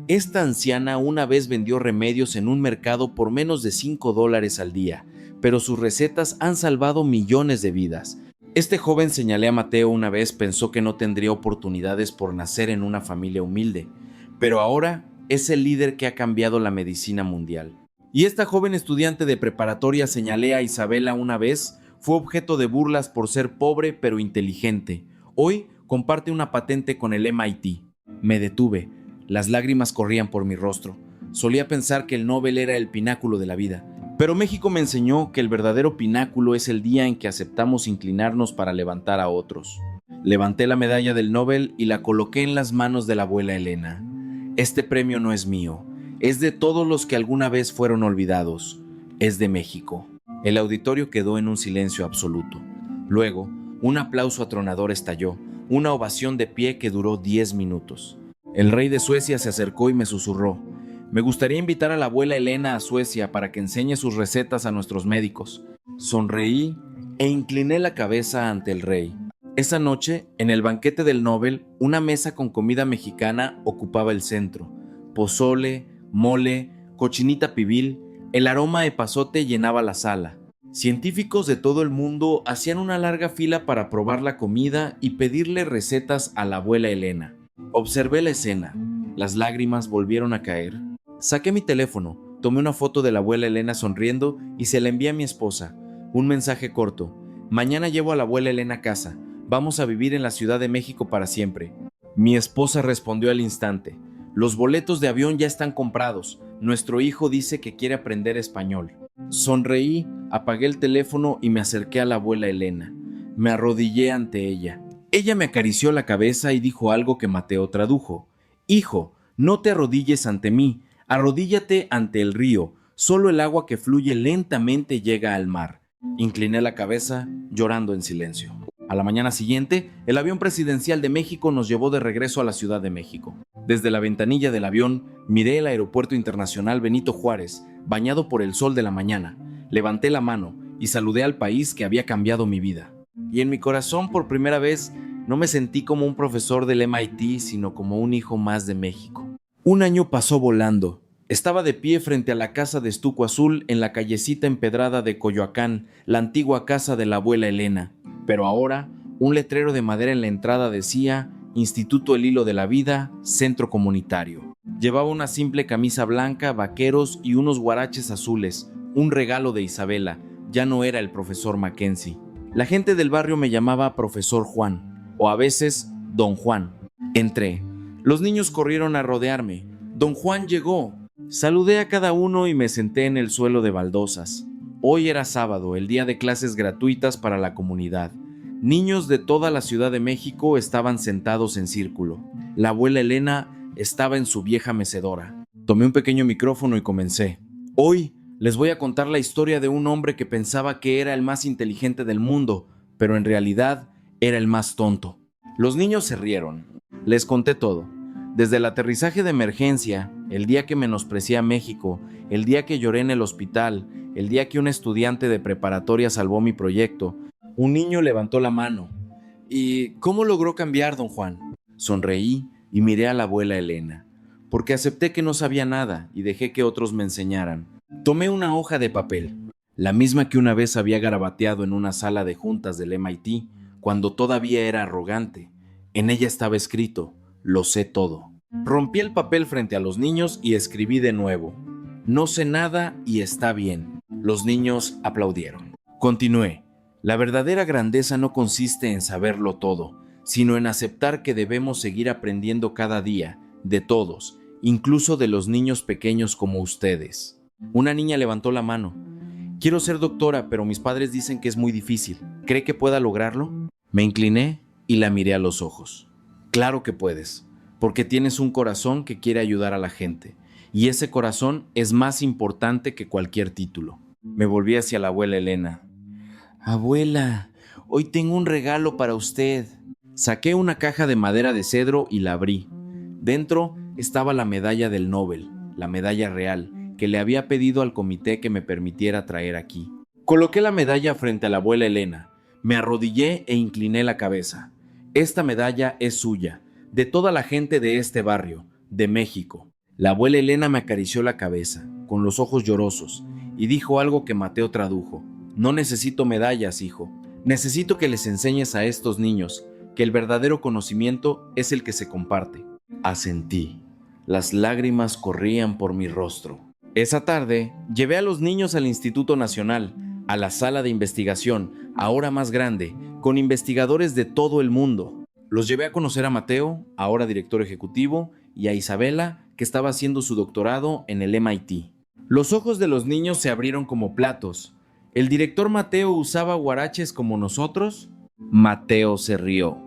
A: Esta anciana una vez vendió remedios en un mercado por menos de $5 al día, pero sus recetas han salvado millones de vidas. Este joven, señalé a Mateo una vez, pensó que no tendría oportunidades por nacer en una familia humilde, pero ahora es el líder que ha cambiado la medicina mundial. Y esta joven estudiante de preparatoria, señalé a Isabela una vez, fue objeto de burlas por ser pobre pero inteligente. Hoy comparte una patente con el MIT. Me detuve. Las lágrimas corrían por mi rostro. Solía pensar que el Nobel era el pináculo de la vida, pero México me enseñó que el verdadero pináculo es el día en que aceptamos inclinarnos para levantar a otros. Levanté la medalla del Nobel y la coloqué en las manos de la abuela Elena. Este premio no es mío, es de todos los que alguna vez fueron olvidados. Es de México. El auditorio quedó en un silencio absoluto. Luego, un aplauso atronador estalló, una ovación de pie que duró 10 minutos. El rey de Suecia se acercó y me susurró: me gustaría invitar a la abuela Elena a Suecia para que enseñe sus recetas a nuestros médicos. Sonreí e incliné la cabeza ante el rey. Esa noche, en el banquete del Nobel, una mesa con comida mexicana ocupaba el centro. Pozole, mole, cochinita pibil, el aroma de epazote llenaba la sala. Científicos de todo el mundo hacían una larga fila para probar la comida y pedirle recetas a la abuela Elena. Observé la escena. Las lágrimas volvieron a caer. Saqué mi teléfono, tomé una foto de la abuela Elena sonriendo y se la envié a mi esposa. Un mensaje corto: mañana llevo a la abuela Elena a casa. Vamos a vivir en la Ciudad de México para siempre. Mi esposa respondió al instante: los boletos de avión ya están comprados. Nuestro hijo dice que quiere aprender español. Sonreí, apagué el teléfono y me acerqué a la abuela Elena. Me arrodillé ante ella. Ella me acarició la cabeza y dijo algo que Mateo tradujo: hijo, no te arrodilles ante mí, arrodíllate ante el río. Solo el agua que fluye lentamente llega al mar. Incliné la cabeza, llorando en silencio. A la mañana siguiente, el avión presidencial de México nos llevó de regreso a la Ciudad de México. Desde la ventanilla del avión, miré el Aeropuerto Internacional Benito Juárez, bañado por el sol de la mañana. Levanté la mano y saludé al país que había cambiado mi vida. Y en mi corazón, por primera vez, no me sentí como un profesor del MIT, sino como un hijo más de México. Un año pasó volando. Estaba de pie frente a la casa de estuco azul en la callecita empedrada de Coyoacán, la antigua casa de la abuela Elena. Pero ahora, un letrero de madera en la entrada decía: Instituto El Hilo de la Vida, Centro Comunitario. Llevaba una simple camisa blanca, vaqueros y unos guaraches azules, un regalo de Isabela. Ya no era el profesor Mackenzie. La gente del barrio me llamaba Profesor Juan, o a veces Don Juan. Entré. Los niños corrieron a rodearme. Don Juan llegó. Saludé a cada uno y me senté en el suelo de baldosas. Hoy era sábado, el día de clases gratuitas para la comunidad. Niños de toda la Ciudad de México estaban sentados en círculo. La abuela Elena estaba en su vieja mecedora. Tomé un pequeño micrófono y comencé. Hoy les voy a contar la historia de un hombre que pensaba que era el más inteligente del mundo, pero en realidad era el más tonto. Los niños se rieron. Les conté todo. Desde el aterrizaje de emergencia, el día que menosprecié a México, el día que lloré en el hospital, el día que un estudiante de preparatoria salvó mi proyecto. Un niño levantó la mano. ¿Y cómo logró cambiar, don Juan? Sonreí y miré a la abuela Elena, porque acepté que no sabía nada y dejé que otros me enseñaran. Tomé una hoja de papel, la misma que una vez había garabateado en una sala de juntas del MIT, cuando todavía era arrogante. En ella estaba escrito: lo sé todo. Rompí el papel frente a los niños y escribí de nuevo: no sé nada y está bien. Los niños aplaudieron. Continué: la verdadera grandeza no consiste en saberlo todo, sino en aceptar que debemos seguir aprendiendo cada día, de todos, incluso de los niños pequeños como ustedes. Una niña levantó la mano. Quiero ser doctora, pero mis padres dicen que es muy difícil. ¿Cree que pueda lograrlo? Me incliné y la miré a los ojos. Claro que puedes, porque tienes un corazón que quiere ayudar a la gente, y ese corazón es más importante que cualquier título. Me volví hacia la abuela Elena. Abuela, hoy tengo un regalo para usted. Saqué una caja de madera de cedro y la abrí. Dentro estaba la medalla del Nobel, la medalla real, que le había pedido al comité que me permitiera traer aquí. Coloqué la medalla frente a la abuela Elena. Me arrodillé e incliné la cabeza. Esta medalla es suya, de toda la gente de este barrio, de México. La abuela Elena me acarició la cabeza, con los ojos llorosos, y dijo algo que Mateo tradujo. No necesito medallas, hijo. Necesito que les enseñes a estos niños que el verdadero conocimiento es el que se comparte. Asentí. Las lágrimas corrían por mi rostro. Esa tarde, llevé a los niños al Instituto Nacional, a la sala de investigación, ahora más grande, con investigadores de todo el mundo. Los llevé a conocer a Mateo, ahora director ejecutivo, y a Isabela, que estaba haciendo su doctorado en el MIT. Los ojos de los niños se abrieron como platos. ¿El director Mateo usaba huaraches como nosotros? Mateo se rió.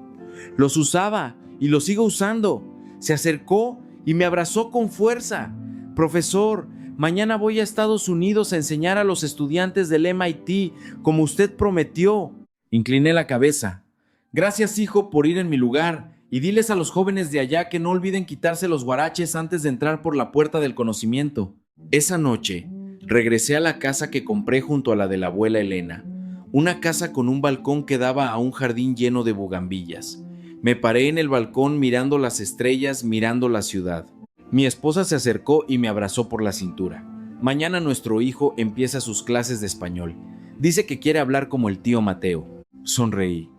A: Los usaba y los sigo usando. Se acercó y me abrazó con fuerza. Profesor, mañana voy a Estados Unidos a enseñar a los estudiantes del MIT, como usted prometió. Incliné la cabeza. Gracias, hijo, por ir en mi lugar, y diles a los jóvenes de allá que no olviden quitarse los huaraches antes de entrar por la puerta del conocimiento. Esa noche, regresé a la casa que compré junto a la de la abuela Elena, una casa con un balcón que daba a un jardín lleno de bugambillas. Me paré en el balcón mirando las estrellas, mirando la ciudad. Mi esposa se acercó y me abrazó por la cintura. Mañana nuestro hijo empieza sus clases de español. Dice que quiere hablar como el tío Mateo. Sonreí.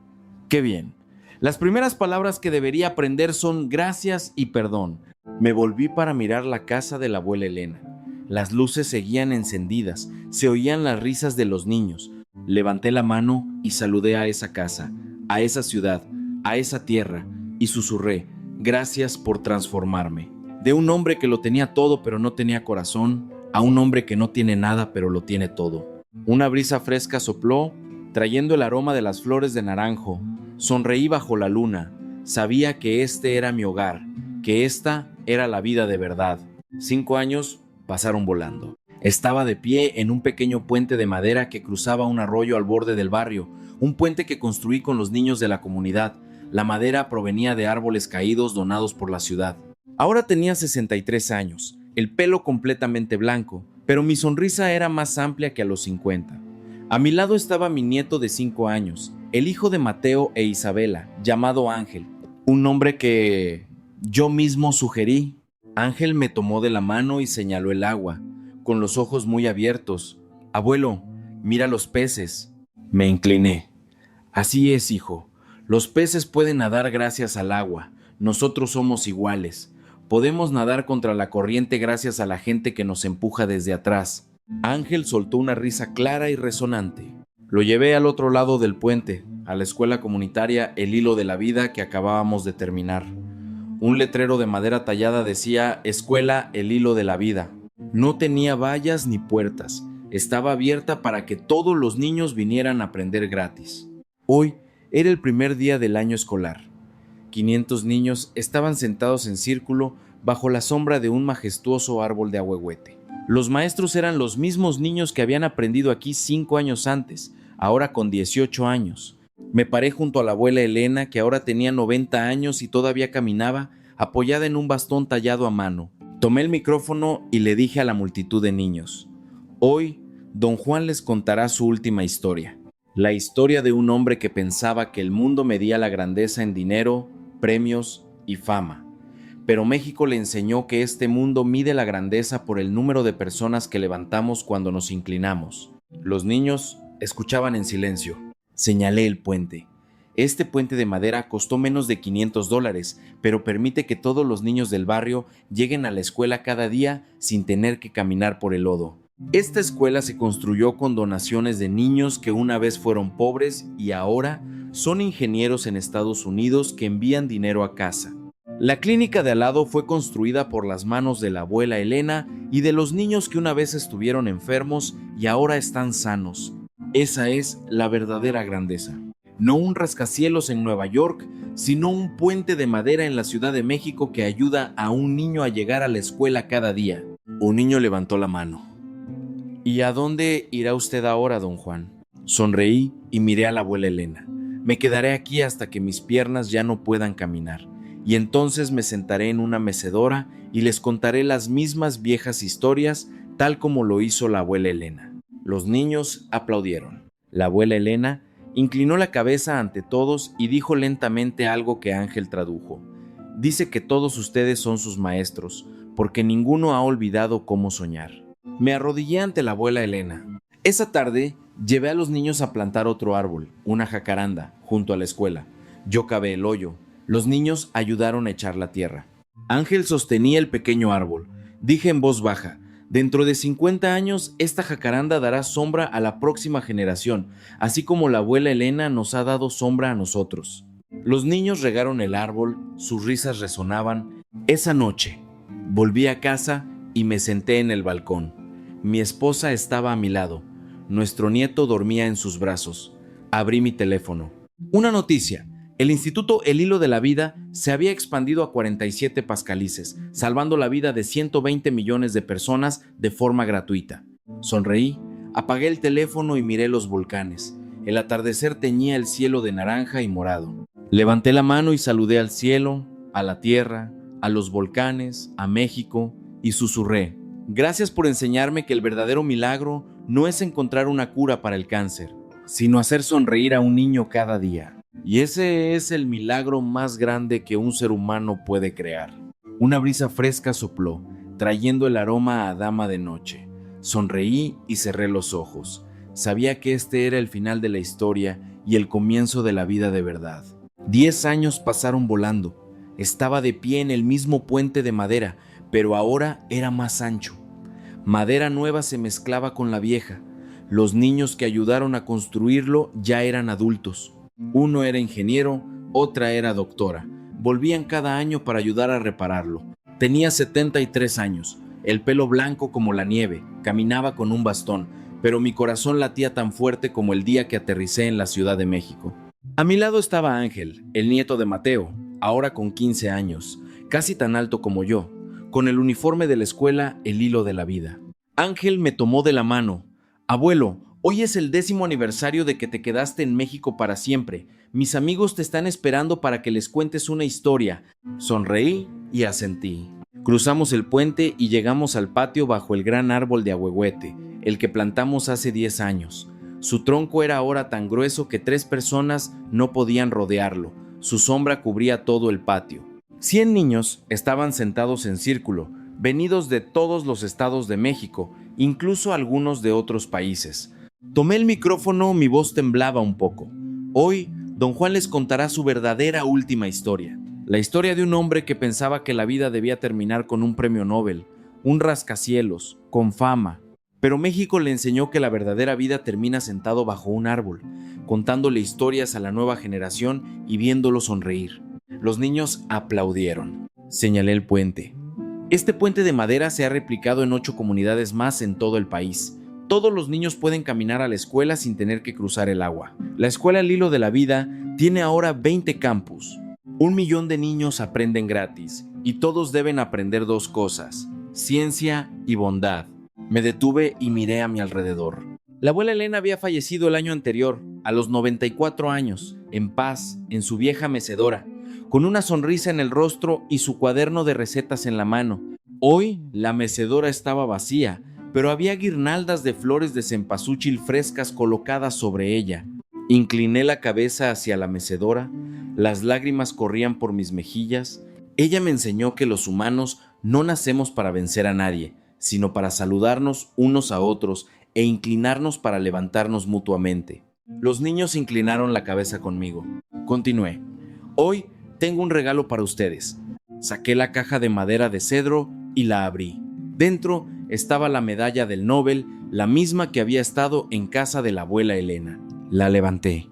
A: ¡Qué bien! Las primeras palabras que debería aprender son gracias y perdón. Me volví para mirar la casa de la abuela Elena. Las luces seguían encendidas, se oían las risas de los niños. Levanté la mano y saludé a esa casa, a esa ciudad, a esa tierra, y susurré, gracias por transformarme. De un hombre que lo tenía todo pero no tenía corazón, a un hombre que no tiene nada pero lo tiene todo. Una brisa fresca sopló, trayendo el aroma de las flores de naranjo. Sonreí bajo la luna. Sabía que este era mi hogar, que esta era la vida de verdad. 5 años pasaron volando. Estaba de pie en un pequeño puente de madera que cruzaba un arroyo al borde del barrio, un puente que construí con los niños de la comunidad. La madera provenía de árboles caídos donados por la ciudad. Ahora tenía 63 años, el pelo completamente blanco, pero mi sonrisa era más amplia que a los 50. A mi lado estaba mi nieto de 5 años, el hijo de Mateo e Isabela, llamado Ángel, un nombre que yo mismo sugerí. Ángel me tomó de la mano y señaló el agua, con los ojos muy abiertos. Abuelo, mira los peces. Me incliné. Así es, hijo. Los peces pueden nadar gracias al agua. Nosotros somos iguales. Podemos nadar contra la corriente gracias a la gente que nos empuja desde atrás. Ángel soltó una risa clara y resonante. Lo llevé al otro lado del puente, a la escuela comunitaria El Hilo de la Vida que acabábamos de terminar. Un letrero de madera tallada decía Escuela El Hilo de la Vida. No tenía vallas ni puertas. Estaba abierta para que todos los niños vinieran a aprender gratis. Hoy era el primer día del año escolar. 500 niños estaban sentados en círculo bajo la sombra de un majestuoso árbol de ahuehuete. Los maestros eran los mismos niños que habían aprendido aquí 5 años antes, ahora con 18 años. Me paré junto a la abuela Elena, que ahora tenía 90 años y todavía caminaba, apoyada en un bastón tallado a mano. Tomé el micrófono y le dije a la multitud de niños, hoy, don Juan les contará su última historia. La historia de un hombre que pensaba que el mundo medía la grandeza en dinero, premios y fama. Pero México le enseñó que este mundo mide la grandeza por el número de personas que levantamos cuando nos inclinamos. Los niños escuchaban en silencio. Señalé el puente. Este puente de madera costó menos de $500, pero permite que todos los niños del barrio lleguen a la escuela cada día sin tener que caminar por el lodo. Esta escuela se construyó con donaciones de niños que una vez fueron pobres y ahora son ingenieros en Estados Unidos que envían dinero a casa. La clínica de al lado fue construida por las manos de la abuela Elena y de los niños que una vez estuvieron enfermos y ahora están sanos. Esa es la verdadera grandeza. No un rascacielos en Nueva York, sino un puente de madera en la Ciudad de México que ayuda a un niño a llegar a la escuela cada día. Un niño levantó la mano. ¿Y a dónde irá usted ahora, don Juan? Sonreí y miré a la abuela Elena. Me quedaré aquí hasta que mis piernas ya no puedan caminar, y entonces me sentaré en una mecedora y les contaré las mismas viejas historias, tal como lo hizo la abuela Elena. Los niños aplaudieron. La abuela Elena inclinó la cabeza ante todos y dijo lentamente algo que Ángel tradujo. Dice que todos ustedes son sus maestros, porque ninguno ha olvidado cómo soñar. Me arrodillé ante la abuela Elena. Esa tarde llevé a los niños a plantar otro árbol, una jacaranda, junto a la escuela. Yo cavé el hoyo. Los niños ayudaron a echar la tierra. Ángel sostenía el pequeño árbol. Dije en voz baja, dentro de 50 años esta jacaranda dará sombra a la próxima generación, así como la abuela Elena nos ha dado sombra a nosotros. Los niños regaron el árbol, sus risas resonaban, Esa noche, volví a casa y me senté en el balcón. Mi esposa estaba a mi lado. Nuestro nieto dormía en sus brazos. Abrí mi teléfono. Una noticia. El Instituto El Hilo de la Vida se había expandido a 47 pascalices, salvando la vida de 120 millones de personas de forma gratuita. Sonreí, apagué el teléfono y miré los volcanes. El atardecer teñía el cielo de naranja y morado. Levanté la mano y saludé al cielo, a la tierra, a los volcanes, a México, y susurré: gracias por enseñarme que el verdadero milagro no es encontrar una cura para el cáncer, sino hacer sonreír a un niño cada día. Y ese es el milagro más grande que un ser humano puede crear. Una brisa fresca sopló, trayendo el aroma a dama de noche. Sonreí y cerré los ojos. Sabía que este era el final de la historia y el comienzo de la vida de verdad. 10 años pasaron volando. Estaba de pie en el mismo puente de madera, pero ahora era más ancho. Madera nueva se mezclaba con la vieja. Los niños que ayudaron a construirlo ya eran adultos. Uno era ingeniero, otra era doctora. Volvían cada año para ayudar a repararlo. Tenía 73 años, el pelo blanco como la nieve, caminaba con un bastón, pero mi corazón latía tan fuerte como el día que aterricé en la Ciudad de México. A mi lado estaba Ángel, el nieto de Mateo, ahora con 15 años, casi tan alto como yo, con el uniforme de la escuela El Hilo de la Vida. Ángel me tomó de la mano. Abuelo, hoy es el 10º aniversario de que te quedaste en México para siempre. Mis amigos te están esperando para que les cuentes una historia. Sonreí y asentí. Cruzamos el puente y llegamos al patio bajo el gran árbol de ahuehuete, el que plantamos hace 10 años. Su tronco era ahora tan grueso que 3 personas no podían rodearlo. Su sombra cubría todo el patio. 100 niños estaban sentados en círculo, venidos de todos los estados de México, incluso algunos de otros países. Tomé el micrófono, mi voz temblaba un poco. Hoy, don Juan les contará su verdadera última historia. La historia de un hombre que pensaba que la vida debía terminar con un premio Nobel, un rascacielos, con fama. Pero México le enseñó que la verdadera vida termina sentado bajo un árbol, contándole historias a la nueva generación y viéndolo sonreír. Los niños aplaudieron. Señalé el puente. Este puente de madera se ha replicado en 8 comunidades más en todo el país. Todos los niños pueden caminar a la escuela sin tener que cruzar el agua. La escuela El Hilo de la Vida tiene ahora 20 campus. 1 millón de niños aprenden gratis y todos deben aprender 2 cosas: ciencia y bondad. Me detuve y miré a mi alrededor. La abuela Elena había fallecido el año anterior, a los 94 años, en paz, en su vieja mecedora, con una sonrisa en el rostro y su cuaderno de recetas en la mano. Hoy la mecedora estaba vacía, pero había guirnaldas de flores de cempasúchil frescas colocadas sobre ella. Incliné la cabeza hacia la mecedora, las lágrimas corrían por mis mejillas. Ella me enseñó que los humanos no nacemos para vencer a nadie, sino para saludarnos unos a otros e inclinarnos para levantarnos mutuamente. Los niños inclinaron la cabeza conmigo. Continué. Hoy tengo un regalo para ustedes. Saqué la caja de madera de cedro y la abrí. Dentro estaba la medalla del Nobel, la misma que había estado en casa de la abuela Elena. La levanté.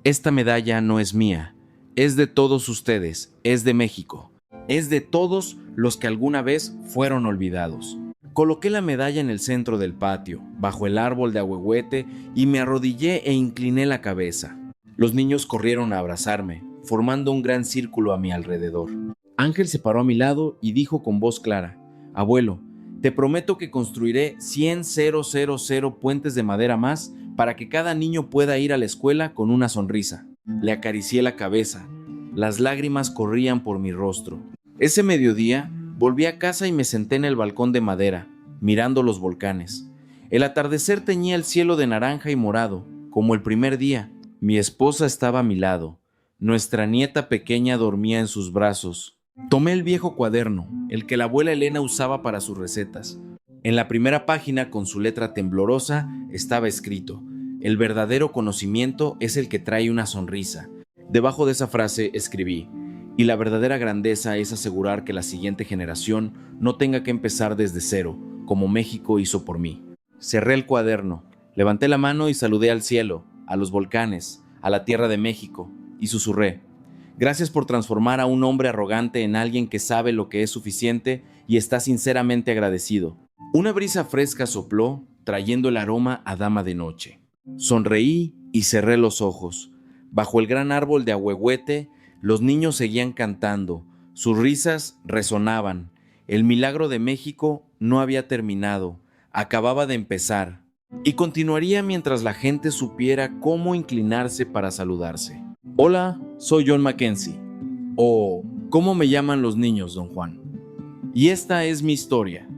A: Esta medalla no es mía, es de todos ustedes, es de México. Es de todos los que alguna vez fueron olvidados. Coloqué la medalla en el centro del patio, bajo el árbol de ahuehuete, y me arrodillé e incliné la cabeza. Los niños corrieron a abrazarme, formando un gran círculo a mi alrededor. Ángel se paró a mi lado y dijo con voz clara: abuelo, te prometo que construiré 100,000 puentes de madera más para que cada niño pueda ir a la escuela con una sonrisa. Le acaricié la cabeza. Las lágrimas corrían por mi rostro. Ese mediodía volví a casa y me senté en el balcón de madera, mirando los volcanes. El atardecer teñía el cielo de naranja y morado, como el primer día. Mi esposa estaba a mi lado. Nuestra nieta pequeña dormía en sus brazos. Tomé el viejo cuaderno, el que la abuela Elena usaba para sus recetas. En la primera página, con su letra temblorosa, estaba escrito: el verdadero conocimiento es el que trae una sonrisa. Debajo de esa frase escribí: y la verdadera grandeza es asegurar que la siguiente generación no tenga que empezar desde cero, como México hizo por mí. Cerré el cuaderno, levanté la mano y saludé al cielo, a los volcanes, a la tierra de México, y susurré: Gracias por transformar a un hombre arrogante en alguien que sabe lo que es suficiente y está sinceramente agradecido. Una brisa fresca sopló, trayendo el aroma a dama de noche. Sonreí y cerré los ojos. Bajo el gran árbol de ahuehuete, los niños seguían cantando. Sus risas resonaban. El milagro de México no había terminado, acababa de empezar. Y continuaría mientras la gente supiera cómo inclinarse para saludarse. Hola, soy John Mackenzie. O, ¿cómo me llaman los niños, don Juan? Y esta es mi historia.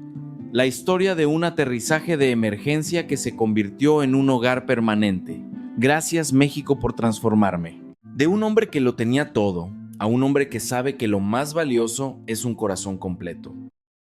A: La historia de un aterrizaje de emergencia que se convirtió en un hogar permanente. Gracias, México, por transformarme. De un hombre que lo tenía todo, a un hombre que sabe que lo más valioso es un corazón completo.